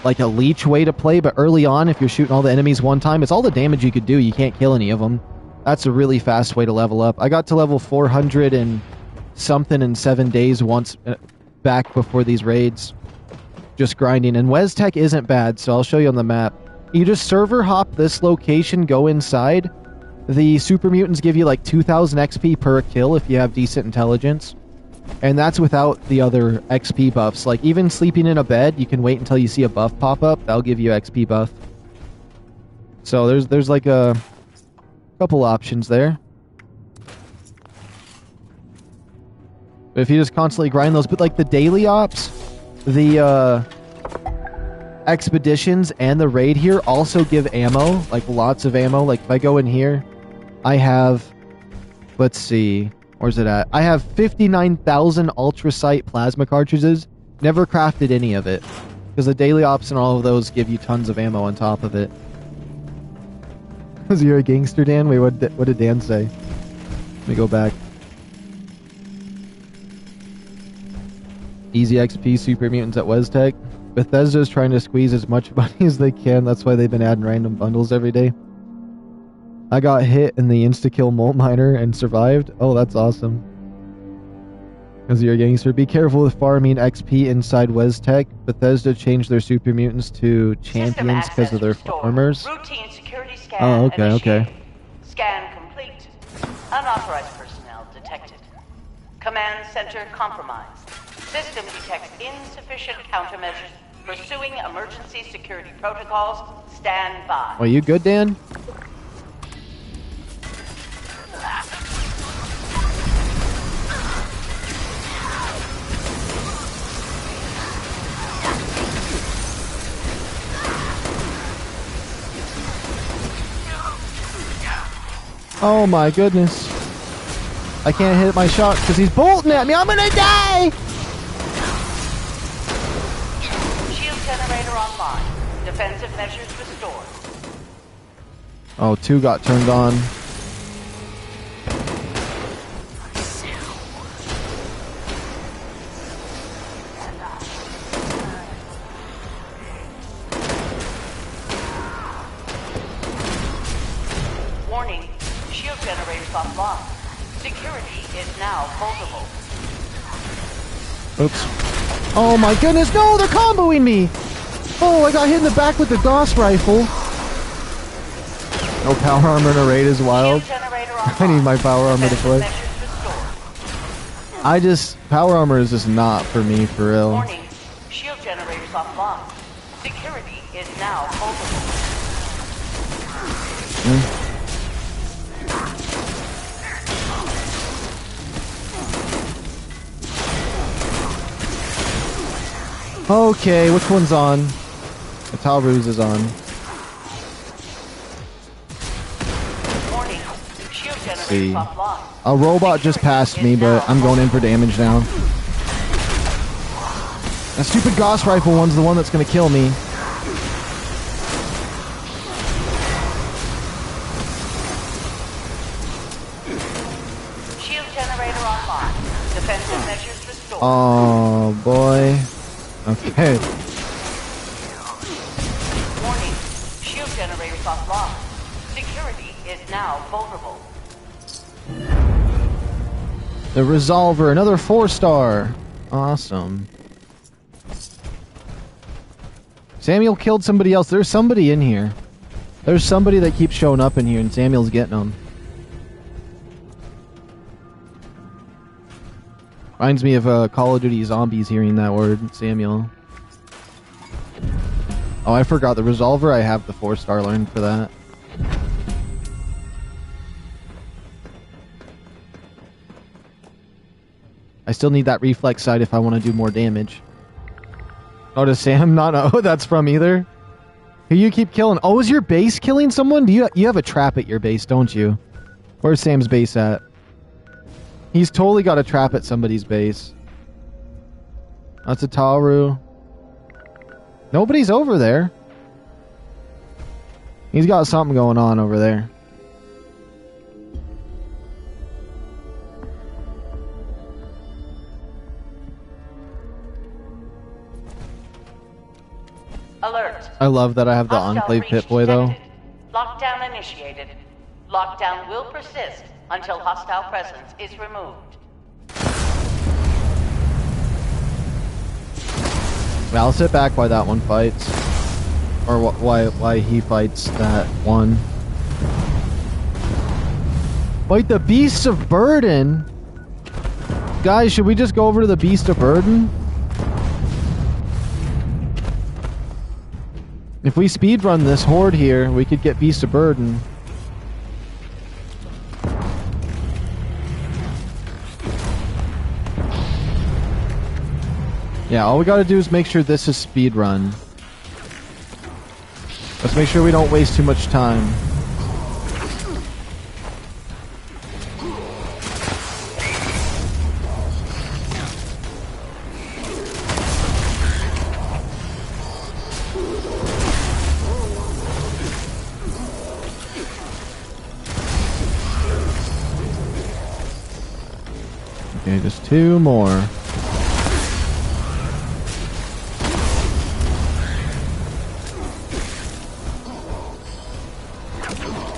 like a leech way to play, but early on, if you're shooting all the enemies one time, it's all the damage you could do. You can't kill any of them. That's a really fast way to level up. I got to level 400 and something in 7 days once back before these raids. Just grinding. And Westech isn't bad, so I'll show you on the map. You just server hop this location, go inside. The super mutants give you like 2,000 XP per kill if you have decent intelligence. And that's without the other XP buffs. Like, even sleeping in a bed, you can wait until you see a buff pop up. That'll give you XP buff. So there's like a couple options there. But if you just constantly grind those, but like the daily ops, the expeditions, and the raid here also give ammo, like lots of ammo. Like if I go in here, I have, let's see, where's it at? I have 59,000 ultrasight plasma cartridges. Never crafted any of it, because the daily ops and all of those give you tons of ammo on top of it. Was you a gangster, Dan? Wait, what did Dan say? Let me go back. Easy XP super mutants at Westech. Bethesda's trying to squeeze as much money as they can. That's why they've been adding random bundles every day. I got hit in the insta-kill Molt Miner and survived. Oh, that's awesome. Because you're a gangster. Be careful with farming XP inside Westech. Bethesda changed their super mutants to champions because of their farmers. Routine security scan. Oh, okay, okay. Scan complete. Unauthorized personnel detected. Command center compromised. System detects insufficient countermeasures. Pursuing emergency security protocols. Stand by. Are you good, Dan? Oh my goodness. I can't hit my shot because he's bolting at me. I'm gonna die! Shield generator online. Defensive measures restored. Oh, 2 got turned on. Warning. Shield generators offline. Security is now vulnerable. Oops. Oh my goodness, no! They're comboing me! Oh, I got hit in the back with the Gauss rifle. No power armor in a raid is wild. I need my power armor to play. Power armor is just not for me, for real. Warning. Shield generators offline. Security is now vulnerable. Okay, which one's on? The Talruz is on. Warning. Shield Let's generators see. offline. A robot just passed me, but I'm going in for damage now. That stupid Gauss rifle one's the one that's gonna kill me. Shield generator online. Defensive measures restored. Oh boy. Okay. Warning. Shield generators offline. Security is now vulnerable. The Resolver, another 4-star. Awesome. Samuel killed somebody else. There's somebody in here. There's somebody that keeps showing up in here, and Samuel's getting them. Reminds me of Call of Duty Zombies hearing that word, Samuel. Oh, I forgot the Resolver. I have the 4-star learned for that. I still need that reflex sight if I want to do more damage. Oh, does Sam not know who that's from either? Who you keep killing? Oh, is your base killing someone? Do you have a trap at your base, don't you? Where's Sam's base at? He's totally got a trap at somebody's base. That's a Tauru. Nobody's over there. He's got something going on over there. Alert. I love that I have the Hostile Enclave breach Pit-Boy, though. detected. Lockdown initiated. Lockdown will persist until hostile presence is removed. Yeah, I'll sit back while that one fights. Or why he fights that one. Fight the Beasts of Burden? Guys, should we just go over to the Beast of Burden? If we speedrun this horde here, we could get Beast of Burden. Yeah, all we gotta do is make sure this is speedrun. Let's make sure we don't waste too much time. Okay, just 2 more.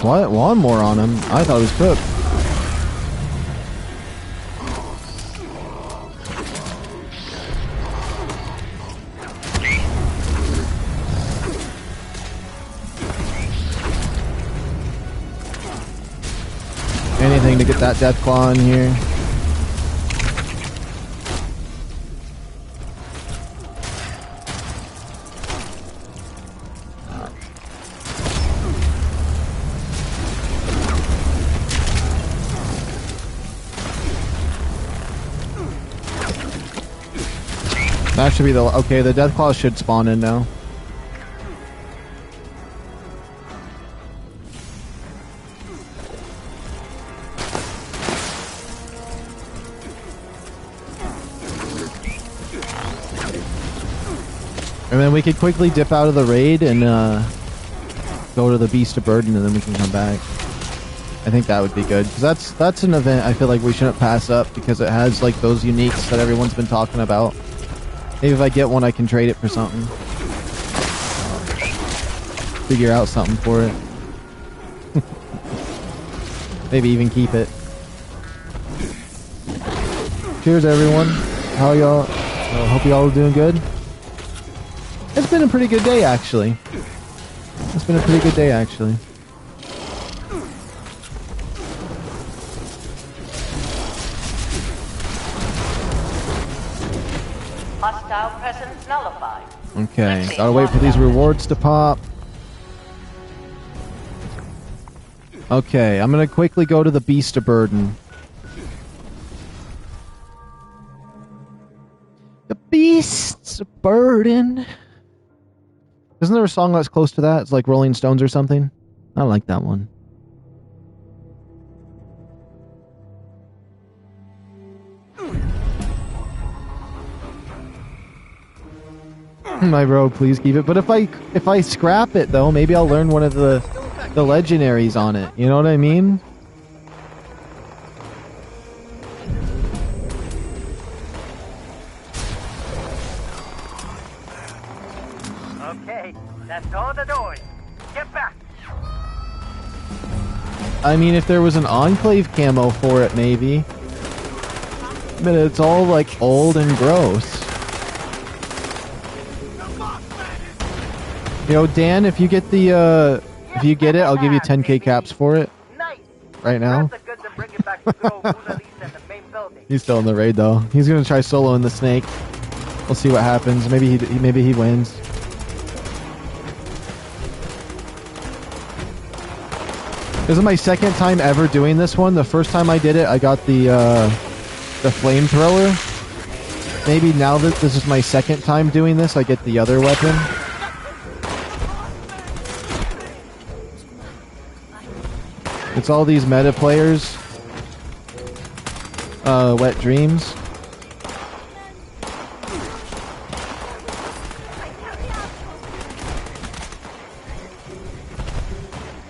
What? 1 more on him? I thought he was cooked. Anything to get that death claw in here. That should be the... Okay, the death claws should spawn in now. And then we could quickly dip out of the raid and go to the Beast of Burden, and then we can come back. I think that would be good, because that's an event I feel like we shouldn't pass up, because it has like those uniques that everyone's been talking about. Maybe if I get one, I can trade it for something. Figure out something for it. Maybe even keep it. Cheers, everyone. How y'all? Hope y'all are doing good. It's been a pretty good day, actually. It's been a pretty good day, actually. Hostile presence nullified. Okay, gotta wait for these rewards to pop. Okay, I'm gonna quickly go to the Beast of Burden. The Beasts of Burden. Isn't there a song that's close to that? It's like Rolling Stones or something. I like that one. My bro, please keep it. But if I scrap it though, maybe I'll learn one of the legendaries on it. You know what I mean? Okay, that's all the doors. Get back. I mean, if there was an Enclave camo for it, maybe. But it's all like old and gross. Yo, Dan, if you get the, if you get it, I'll give you 10k caps for it. Right now. He's still in the raid though. He's gonna try soloing the snake. We'll see what happens. Maybe he wins. This is my second time ever doing this one. The first time I did it, I got the flamethrower. Maybe now that this is my second time doing this, I get the other weapon. It's all these meta players. Wet Dreams.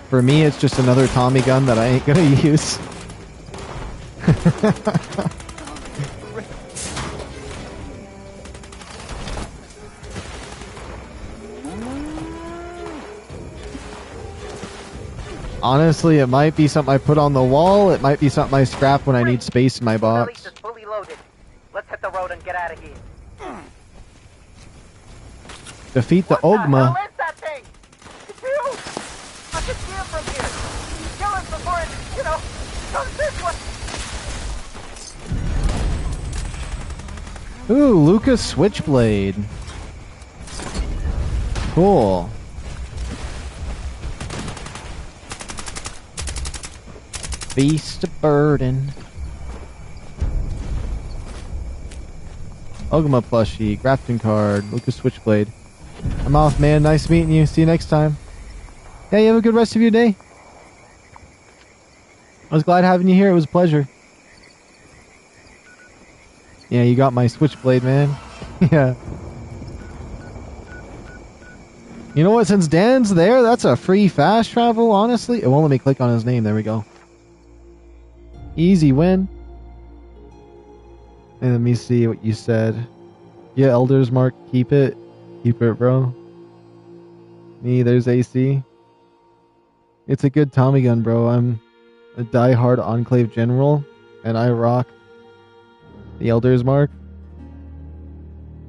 For me, it's just another Tommy gun that I ain't gonna use. Honestly, it might be something I put on the wall. It might be something I scrap when I need space in my Release box. is fully loaded. Let's hit the road and get out of here. Defeat the What the Ogma. hell is that thing? It's huge! I can see it from here. Kill it before it, comes this way. Ooh, Lucas Switchblade. Cool. Beast of Burden. Ogma plushie, crafting card, Lucas Switchblade. I'm off, man. Nice meeting you. See you next time. Yeah, you have a good rest of your day. I was glad having you here. It was a pleasure. Yeah, you got my Switchblade, man. Yeah. You know what? Since Dan's there, that's a free fast travel, honestly. It won't let me click on his name. There we go. Easy win. And let me see what you said. Yeah, Elder's Mark, keep it. Keep it, bro. Me, there's AC. It's a good Tommy gun, bro. I'm a die-hard Enclave general, and I rock the Elder's Mark.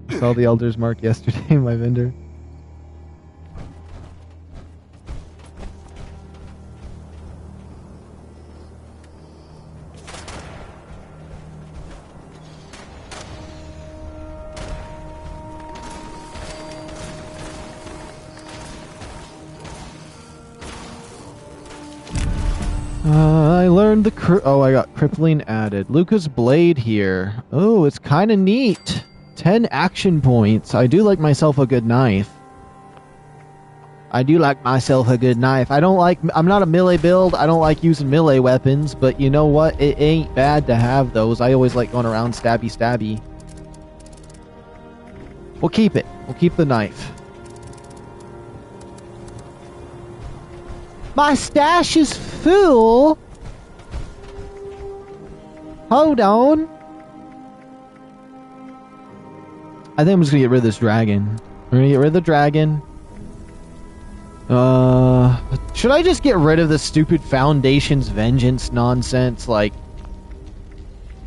I saw the Elder's Mark yesterday in my vendor. I learned the oh, I got crippling added. Lucas Blade here. Oh, it's kind of neat. 10 action points. I do like myself a good knife. I do like myself a good knife. I'm not a melee build. I don't like using melee weapons, but you know what? It ain't bad to have those. I always like going around stabby. We'll keep it. We'll keep the knife. My stash is full. Hold on. I think I'm just gonna get rid of this dragon. We're gonna get rid of the dragon. Should I just get rid of the stupid Foundation's Vengeance nonsense? Like,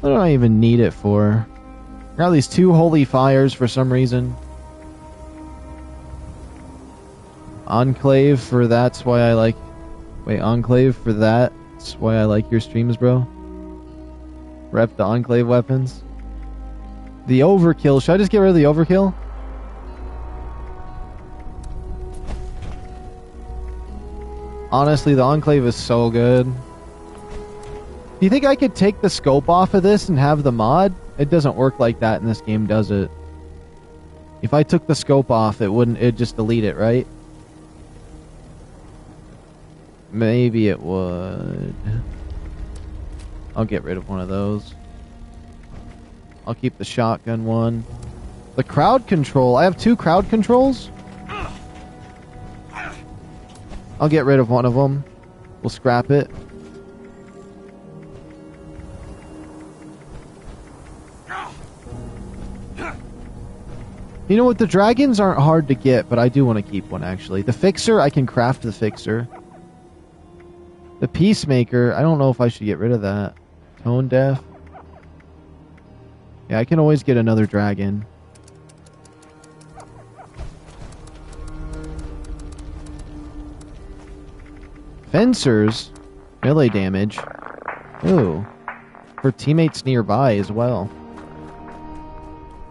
what do I even need it for? I got these 2 holy fires for some reason. Enclave for that's why I like... Wait, Enclave for that's why I like your streams, bro. Rep the Enclave weapons. The overkill. Should I just get rid of the overkill? Honestly, the Enclave is so good. Do you think I could take the scope off of this and have the mod? It doesn't work like that in this game, does it? If I took the scope off, it'd just delete it, right? Maybe it would. I'll get rid of one of those. I'll keep the shotgun one. The crowd control. I have 2 crowd controls. I'll get rid of one of them. We'll scrap it. You know what? The dragons aren't hard to get, but I do want to keep one, actually. The fixer, I can craft the fixer. The peacemaker, I don't know if I should get rid of that. Tone deaf. Yeah, I can always get another dragon. Fencers. Melee damage. Ooh. For teammates nearby as well.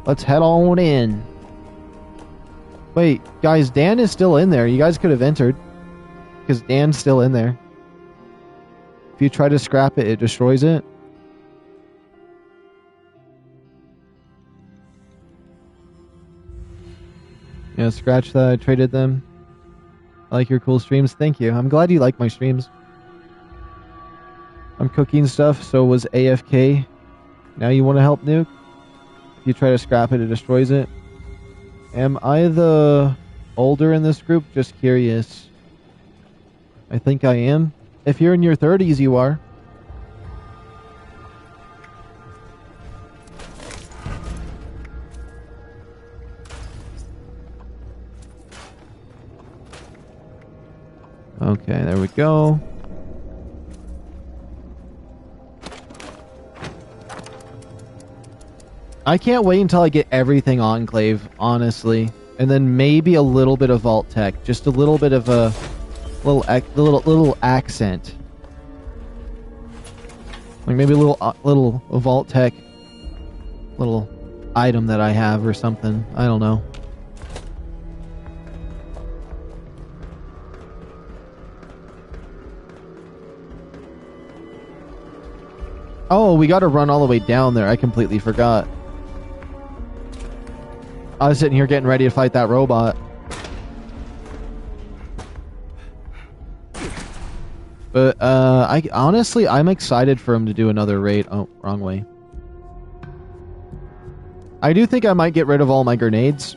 Let's head on in. Wait, guys, Dan is still in there. You guys could have entered. Because Dan's still in there. If you try to scrap it, it destroys it. Yeah, scratch that. I traded them. I like your cool streams. Thank you. I'm glad you like my streams. I'm cooking stuff, so was AFK. Now you want to help nuke? If you try to scrap it, it destroys it. Am I the older in this group? Just curious. I think I am. If you're in your 30s, you are. Okay, there we go. I can't wait until I get everything Enclave, honestly. And then maybe a little bit of Vault Tech. Just a little bit of a little accent. Like maybe a little Vault Tech little item that I have or something. I don't know. Oh, we got to run all the way down there. I completely forgot. I was sitting here getting ready to fight that robot. But I'm excited for him to do another raid. Oh, wrong way. I do think I might get rid of all my grenades.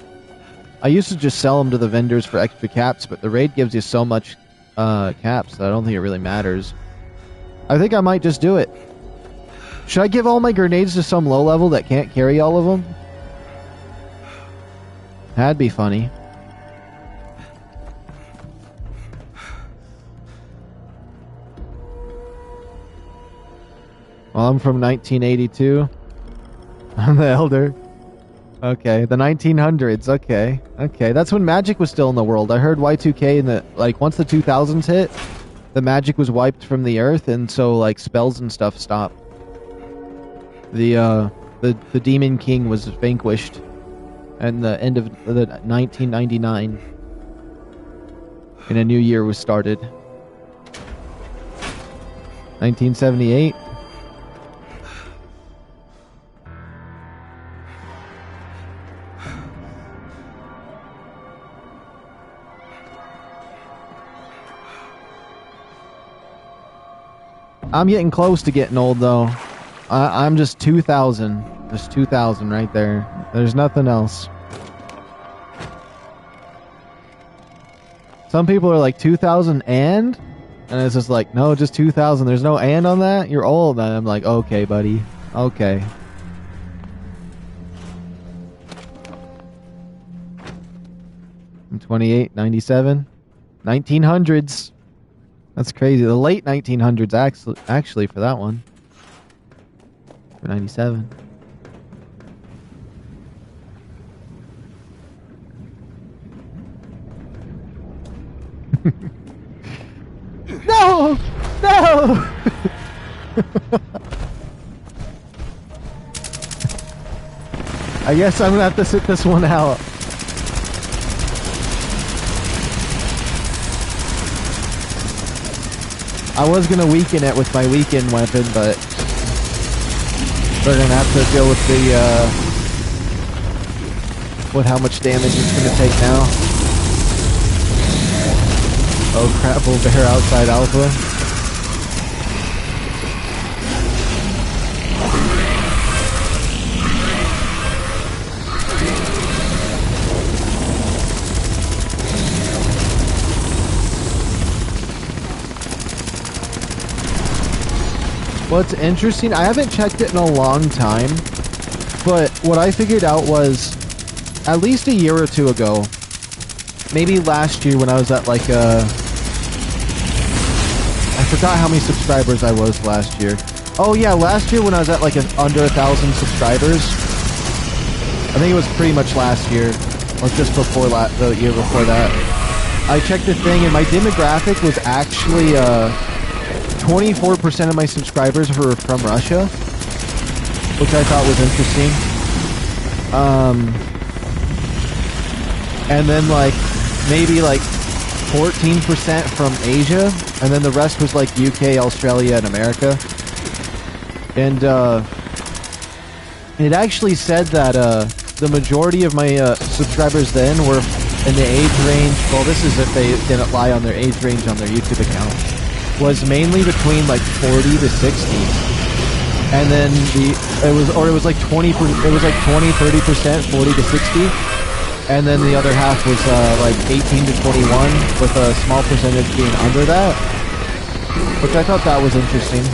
I used to just sell them to the vendors for extra caps, but the raid gives you so much caps that I don't think it really matters. I think I might just do it. Should I give all my grenades to some low level that can't carry all of them? That'd be funny. Well, I'm from 1982. I'm the elder. Okay, the 1900s. Okay, okay. That's when magic was still in the world. I heard Y2K in the once the 2000s hit, the magic was wiped from the earth, and so like spells and stuff stopped. The Demon King was vanquished, and the end of the 1999, and a new year was started. 1978. I'm getting close to getting old, though. I'm just 2,000. Just 2,000 right there. There's nothing else. Some people are like 2,000 and it's just like, no, just 2,000. There's no and on that? You're old. And I'm like, okay, buddy. Okay. I'm 28, 97, 1900s. That's crazy. The late 1900s, actually, for that one. For 97. No! No! I guess I'm gonna have to sit this one out. I was gonna weaken it with my weaken weapon, but we're gonna have to deal with the with how much damage it's gonna take now. Oh crap! We'll bear outside alpha. What's interesting, I haven't checked it in a long time, but what I figured out was, at least a year or two ago, maybe last year when I was at like I forgot how many subscribers I was last year. Oh yeah, last year when I was at like under 1,000 subscribers, I think it was pretty much last year, or just before the year before that, I checked the thing and my demographic was actually 24% of my subscribers were from Russia, which I thought was interesting. And then like maybe like 14% from Asia, and then the rest was like UK, Australia, and America. And it actually said that the majority of my subscribers then were in the age range. Well, this is if they didn't lie on their age range on their YouTube account. Was mainly between like 40 to 60, and then it was like 20, it was like 20-30%, 40 to 60, and then the other half was like 18 to 21, with a small percentage being under that, which I thought that was interesting.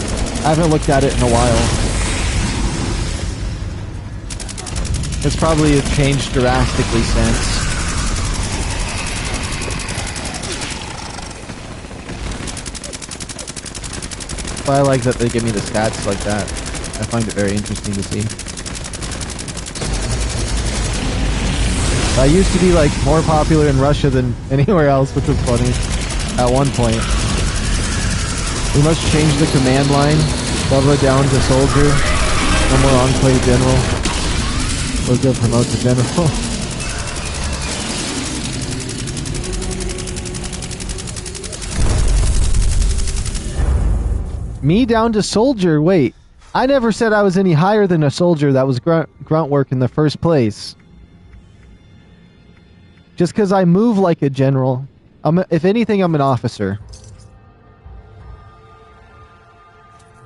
I haven't looked at it in a while. It's probably changed drastically since. But I like that they give me the stats like that. I find it very interesting to see. I used to be like more popular in Russia than anywhere else, which was funny at one point. We must change the command line. Bubba down to soldier. No more Enclave general. We'll go promote to general. Me down to soldier? Wait. I never said I was any higher than a soldier. That was grunt work in the first place. Just because I move like a general. If anything, I'm an officer.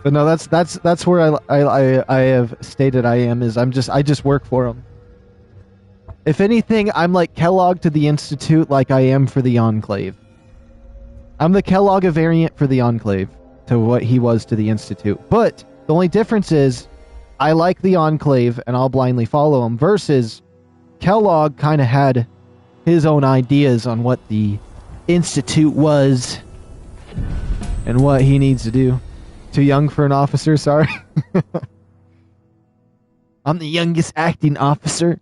But no, that's where I have stated I am. Is I just work for them. If anything, I'm like Kellogg to the Institute, like I am for the Enclave. I'm the Kellogg variant for the Enclave to what he was to the Institute. But the only difference is I like the Enclave and I'll blindly follow him, versus Kellogg kind of had his own ideas on what the Institute was and what he needs to do. Too young for an officer, sorry. I'm the youngest acting officer.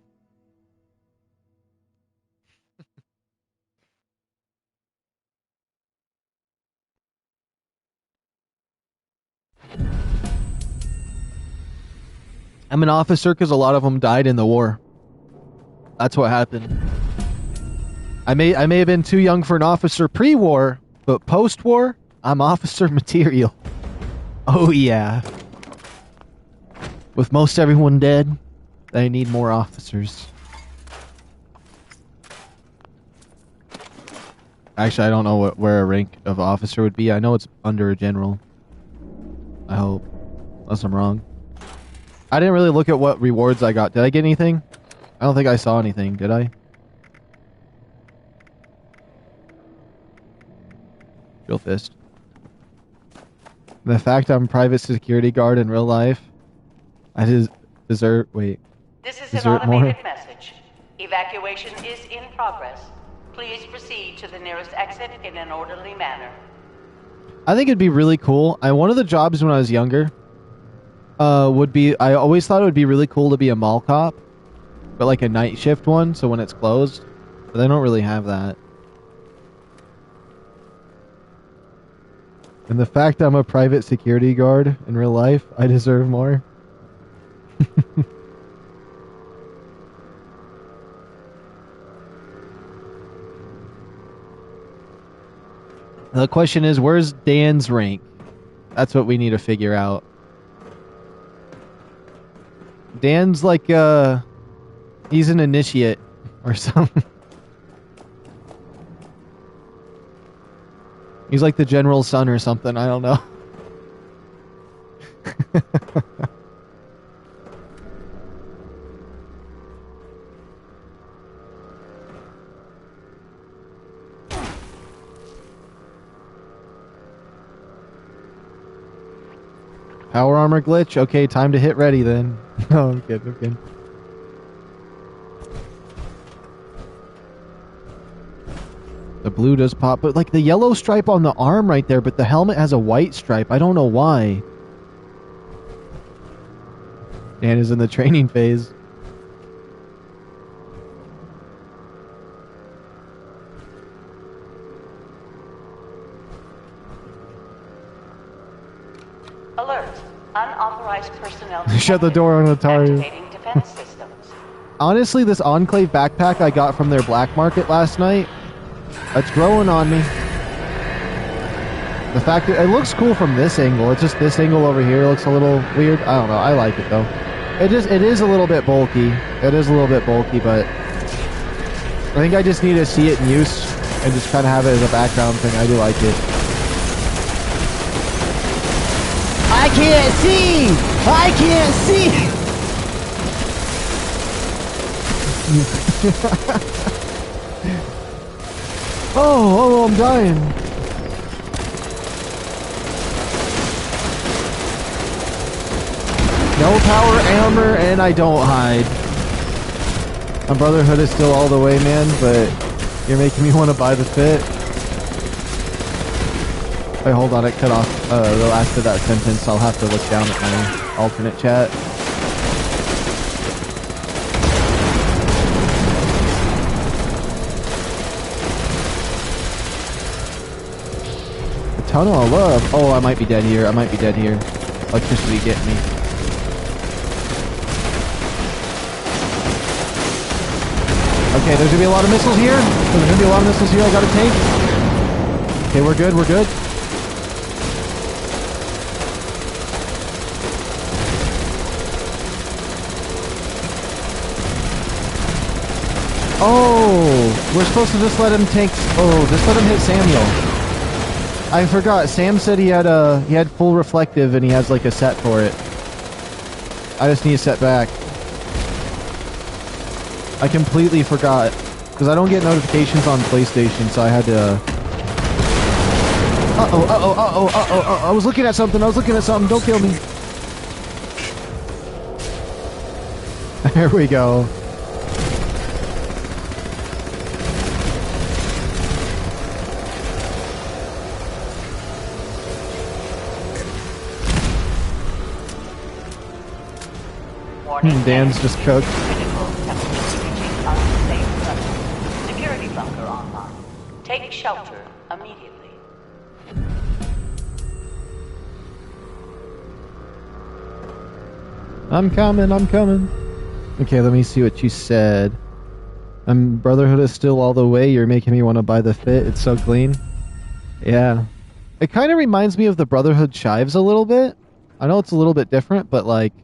I'm an officer because a lot of them died in the war. That's what happened. I may have been too young for an officer pre-war, but post-war, I'm officer material. Oh yeah. With most everyone dead, they need more officers. Actually, I don't know where a rank of officer would be. I know it's under a general. I hope. Unless I'm wrong. I didn't really look at what rewards I got. Did I get anything? I don't think I saw anything, did I? Drill fist. The fact I'm private security guard in real life, I deserve... Wait. This is an automated message. Evacuation is in progress. Please proceed to the nearest exit in an orderly manner. I think it'd be really cool. One of the jobs when I was younger would be... I always thought it would be really cool to be a mall cop, but like a night shift one, so when it's closed. But they don't really have that. And the fact I'm a private security guard in real life, I deserve more. The question is, where's Dan's rank? That's what we need to figure out. Dan's like, he's an initiate or something. He's like the general's son or something, I don't know. Power armor glitch? Okay, time to hit ready then. No, I'm kidding, I'm kidding. The blue does pop, but like the yellow stripe on the arm right there, but the helmet has a white stripe. I don't know why. Dan is in the training phase. Alert. Unauthorized personnel. Shut the door on Atari. Activating defense systems. Honestly, this Enclave backpack I got from their black market last night, it's growing on me. The fact that it looks cool from this angle. It's just this angle over here looks a little weird. I don't know. I like it though. It is a little bit bulky. It is a little bit bulky, but I think I just need to see it in use and just kind of have it as a background thing. I do like it. I can't see! I can't see! Oh, I'm dying. No power armor, and I don't hide. My Brotherhood is still all the way, man, but you're making me want to buy the fit. Wait, hold on, it cut off the last of that sentence. I'll have to look down at my alternate chat. tunnel of love. Oh, I might be dead here. I might be dead here. Electricity getting me. Okay, there's gonna be a lot of missiles here. There's gonna be a lot of missiles here I gotta take. Okay, we're good, we're good. Oh, we're supposed to just let him take... Oh, just let him hit Samuel. I forgot. Sam said he had full reflective and he has like a set for it. I just need to set back. I completely forgot because I don't get notifications on PlayStation, so I had to. I was looking at something. Don't kill me. There we go. Dan's just cooked. Security bunker online. Take shelter immediately. I'm coming. Okay, let me see what you said. Brotherhood is still all the way. You're making me want to buy the fit. It's so clean. Yeah. It kind of reminds me of the Brotherhood chives a little bit. I know it's a little bit different, but like...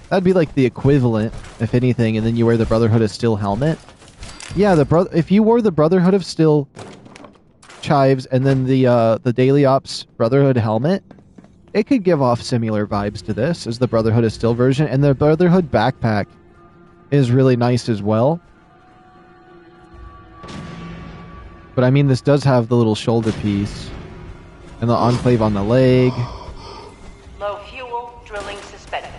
That'd be like the equivalent, if anything, and then you wear the Brotherhood of Steel helmet. Yeah, if you wore the Brotherhood of Steel chives and then the Daily Ops Brotherhood helmet, it could give off similar vibes to this as the Brotherhood of Steel version, and the Brotherhood backpack is really nice as well. But I mean, this does have the little shoulder piece and the Enclave on the leg. Low fuel, drilling suspended.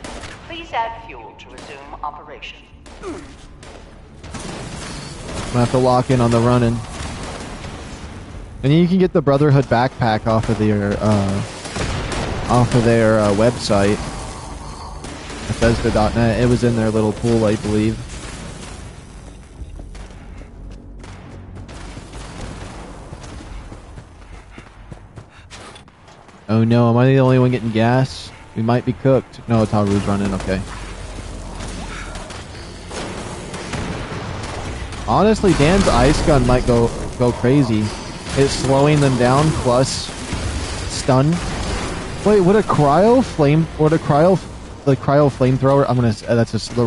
Please add fuel to resume operation. I'm gonna have to lock in on the running. And you can get the Brotherhood backpack off of their website, Bethesda.net. It was in their little pool, I believe. Oh no, am I the only one getting gas? We might be cooked. No, Taru's running, okay. Honestly, Dan's ice gun might go crazy. It's slowing them down plus stun. Wait, the cryo flamethrower? I'm gonna. That's just the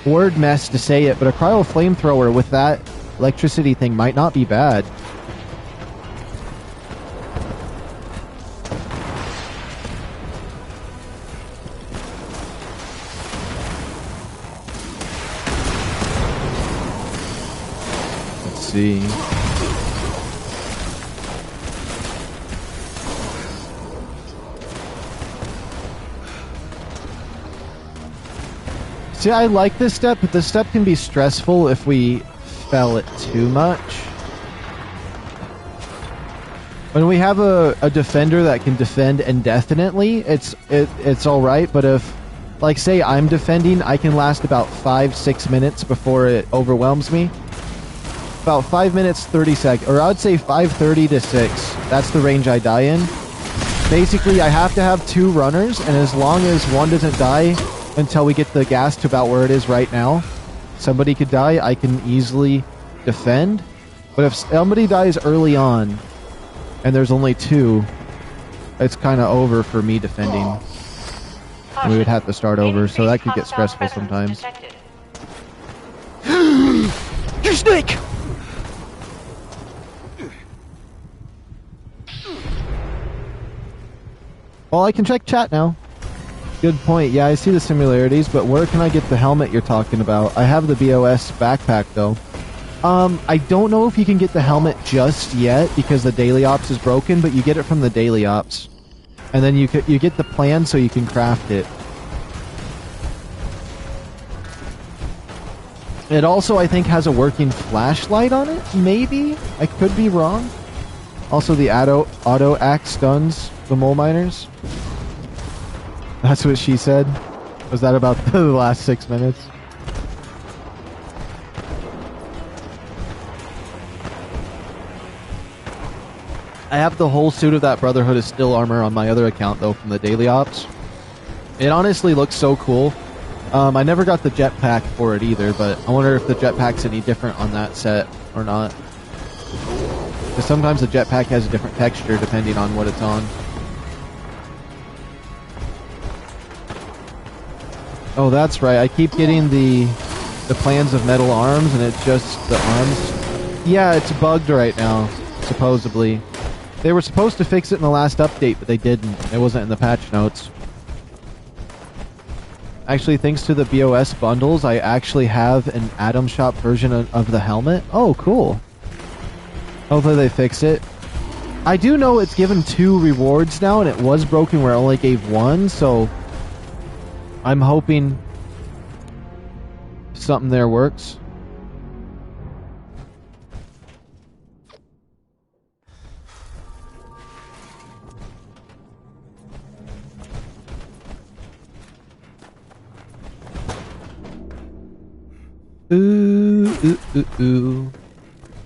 word mess to say it. But a cryo flamethrower with that electricity thing might not be bad. See. See, I like this step, but this step can be stressful if we fail it too much. When we have a defender that can defend indefinitely, it's all right. But if, like, say I'm defending, I can last about 5-6 minutes before it overwhelms me. About 5 minutes, 30 seconds, or I would say 5:30 to 6. That's the range I die in. Basically, I have to have 2 runners, and as long as one doesn't die until we get the gas to about where it is right now, somebody could die, I can easily defend. But if somebody dies early on, and there's only 2, it's kind of over for me defending. And we would have to start over, so that could get stressful sometimes. You snake! Well, I can check chat now. Good point. Yeah, I see the similarities, but where can I get the helmet you're talking about? I have the BOS backpack, though. I don't know if you can get the helmet just yet, because the Daily Ops is broken, but you get it from the Daily Ops. And then you get the plan so you can craft it. It also, I think, has a working flashlight on it, maybe? I could be wrong. Also, the auto axe stuns the mole miners. That's what she said. Was that about the last 6 minutes? I have the whole suit of that Brotherhood of Steel armor on my other account, though, from the Daily Ops. It honestly looks so cool. I never got the jetpack for it either, but I wonder if the jetpack's any different on that set or not. Because sometimes the jetpack has a different texture depending on what it's on. Oh, that's right. I keep getting the plans of metal arms, and it's just the arms. Yeah, it's bugged right now, supposedly. They were supposed to fix it in the last update, but they didn't. It wasn't in the patch notes. Actually, thanks to the BOS bundles, I actually have an Atom Shop version of the helmet. Oh, cool. Hopefully they fix it. I do know it's given 2 rewards now, and it was broken where it only gave 1, so I'm hoping something there works. Ooh, ooh, ooh, ooh.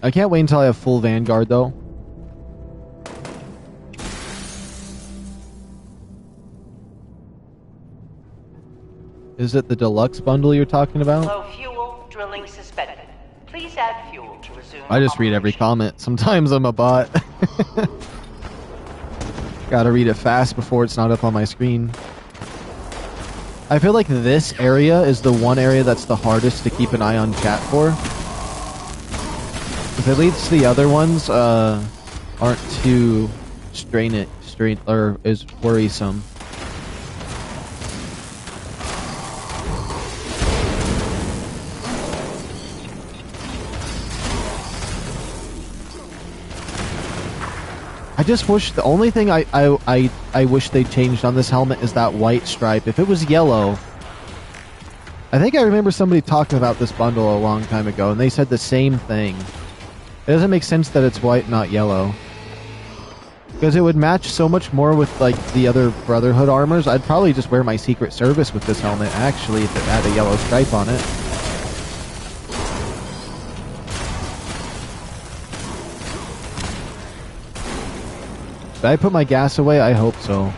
I can't wait until I have full Vanguard, though. Is it the deluxe bundle you're talking about? Low fuel, drilling suspended. Please add fuel to resume. I just read every comment. Sometimes I'm a bot. Gotta read it fast before it's not up on my screen. I feel like this area is the one area that's the hardest to keep an eye on chat for. If at least the other ones aren't too or is worrisome. I just wish the only thing I wish they changed on this helmet is that white stripe. If it was yellow, I think I remember somebody talking about this bundle a long time ago, and they said the same thing. It doesn't make sense that it's white, not yellow, because it would match so much more with like the other Brotherhood armors. I'd probably just wear my Secret Service with this helmet, actually, if it had a yellow stripe on it. Did I put my gas away? I hope so.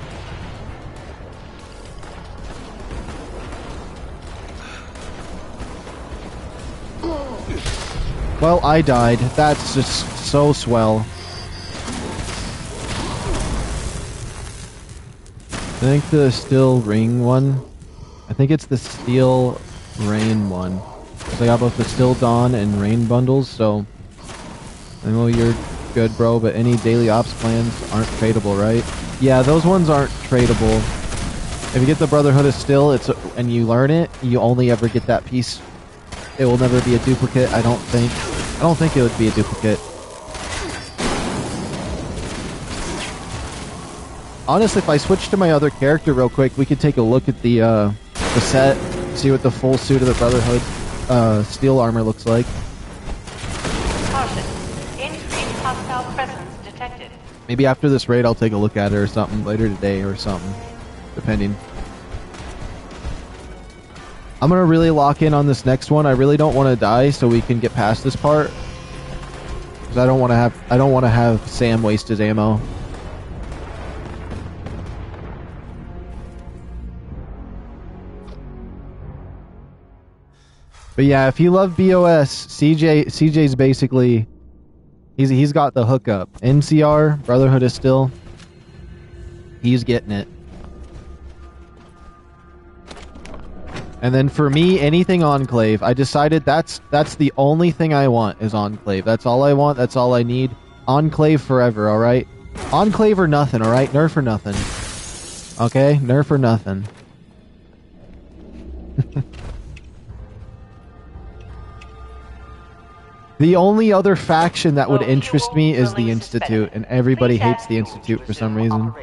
Well, I died. That's just so swell. I think the steel ring one. I think it's the steel rain one. So I got both the steel dawn and rain bundles, so I know you're good, bro, but any daily ops plans aren't tradable, right? Yeah, those ones aren't tradable. If you get the Brotherhood of Steel, and you learn it, you only ever get that piece. It will never be a duplicate, I don't think. I don't think it would be a duplicate. Honestly, if I switch to my other character real quick, we could take a look at the set, see what the full suit of the Brotherhood steel armor looks like. Caution. Increased hostile presence detected. Maybe after this raid I'll take a look at it or something later today or something, depending. I'm gonna really lock in on this next one. I really don't want to die, so we can get past this part. Because I don't want to have Sam waste his ammo. But yeah, if you love BOS, CJ's basically he's got the hookup. NCR, Brotherhood is still. He's getting it. And then for me, anything Enclave. I decided that's the only thing I want is Enclave. That's all I want. That's all I need. Enclave forever, alright? Enclave or nothing, alright? Nerf or nothing. Okay? Nerf or nothing. The only other faction that would interest me is the Institute, and everybody hates the Institute for some reason.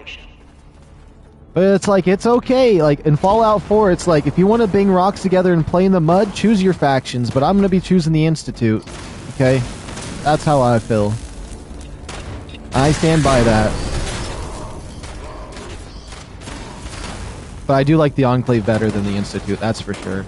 But it's like, it's okay. Like, in Fallout 4, it's like, if you want to bang rocks together and play in the mud, choose your factions, but I'm going to be choosing the Institute. Okay? That's how I feel. I stand by that. But I do like the Enclave better than the Institute, that's for sure.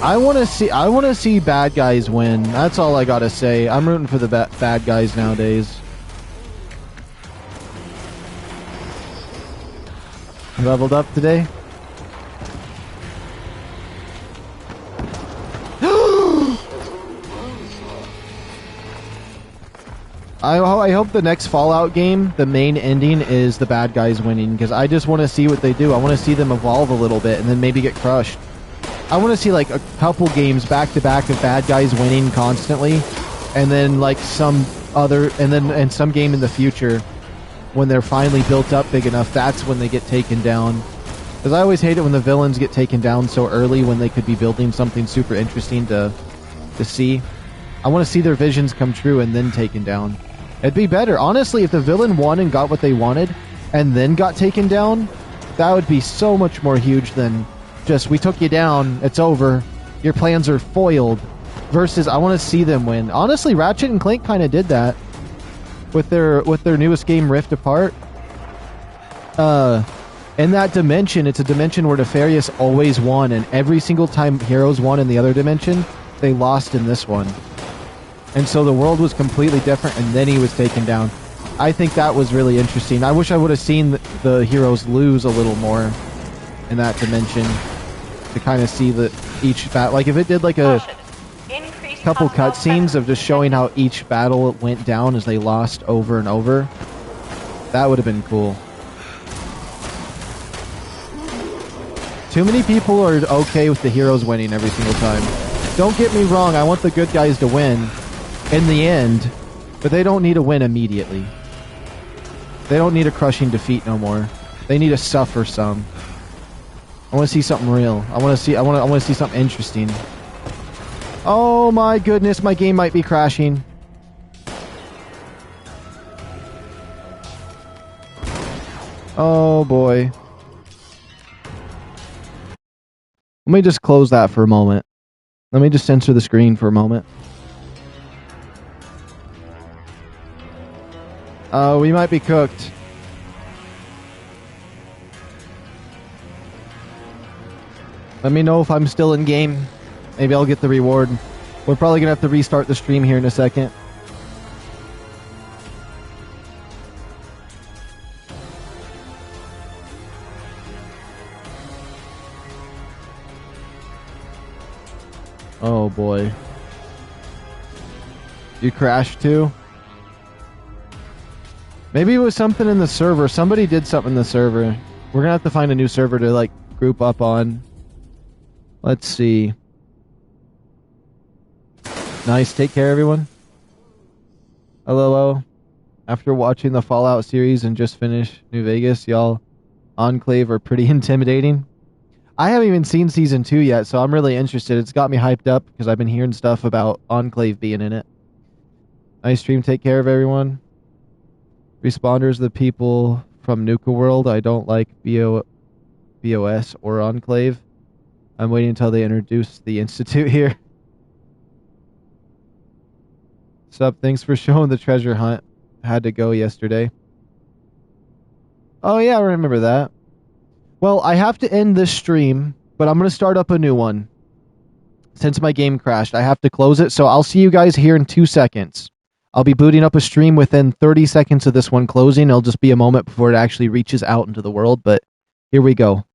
I want to see bad guys win. That's all I gotta say. I'm rooting for the bad guys nowadays. You leveled up today? I hope the next Fallout game, the main ending is the bad guys winning, because I just want to see what they do. I want to see them evolve a little bit and then maybe get crushed. I want to see like a couple games back to back of bad guys winning constantly, and then like some game in the future when they're finally built up big enough, that's when they get taken down. Because I always hate it when the villains get taken down so early when they could be building something super interesting to see. I want to see their visions come true and then taken down. It'd be better. Honestly, if the villain won and got what they wanted and then got taken down, that would be so much more huge than just, we took you down, it's over, your plans are foiled, versus I want to see them win. Honestly, Ratchet and Clank kind of did that with their newest game, Rift Apart. In that dimension, it's a dimension where Nefarious always won, and every single time heroes won in the other dimension, they lost in this one. And so the world was completely different, and then he was taken down. I think that was really interesting. I wish I would have seen the heroes lose a little more in that dimension to kind of see each battle. Like if it did like a couple cutscenes of just showing how each battle went down as they lost over and over, that would have been cool. Too many people are okay with the heroes winning every single time. Don't get me wrong, I want the good guys to win in the end, but they don't need to win immediately. They don't need a crushing defeat no more. They need to suffer some. I want to see something real. I want to see something interesting. Oh my goodness, my game might be crashing. Oh boy. Let me just close that for a moment. Let me just censor the screen for a moment. We might be cooked. Let me know if I'm still in game. Maybe I'll get the reward. We're probably gonna have to restart the stream here in a second. Oh boy. You crashed too? Maybe it was something in the server. Somebody did something in the server. We're gonna have to find a new server to like group up on. Let's see. Nice. Take care, everyone. Hello. After watching the Fallout series and just finished New Vegas, y'all, Enclave are pretty intimidating. I haven't even seen Season 2 yet, so I'm really interested. It's got me hyped up because I've been hearing stuff about Enclave being in it. Nice stream. Take care of everyone. Responders, the people from Nuka World. I don't like BOS or Enclave. I'm waiting until they introduce the Institute here. Sup, thanks for showing the treasure hunt. Had to go yesterday. Oh yeah, I remember that. Well, I have to end this stream, but I'm going to start up a new one. Since my game crashed, I have to close it, so I'll see you guys here in 2 seconds. I'll be booting up a stream within 30 seconds of this one closing. It'll just be a moment before it actually reaches out into the world, but here we go.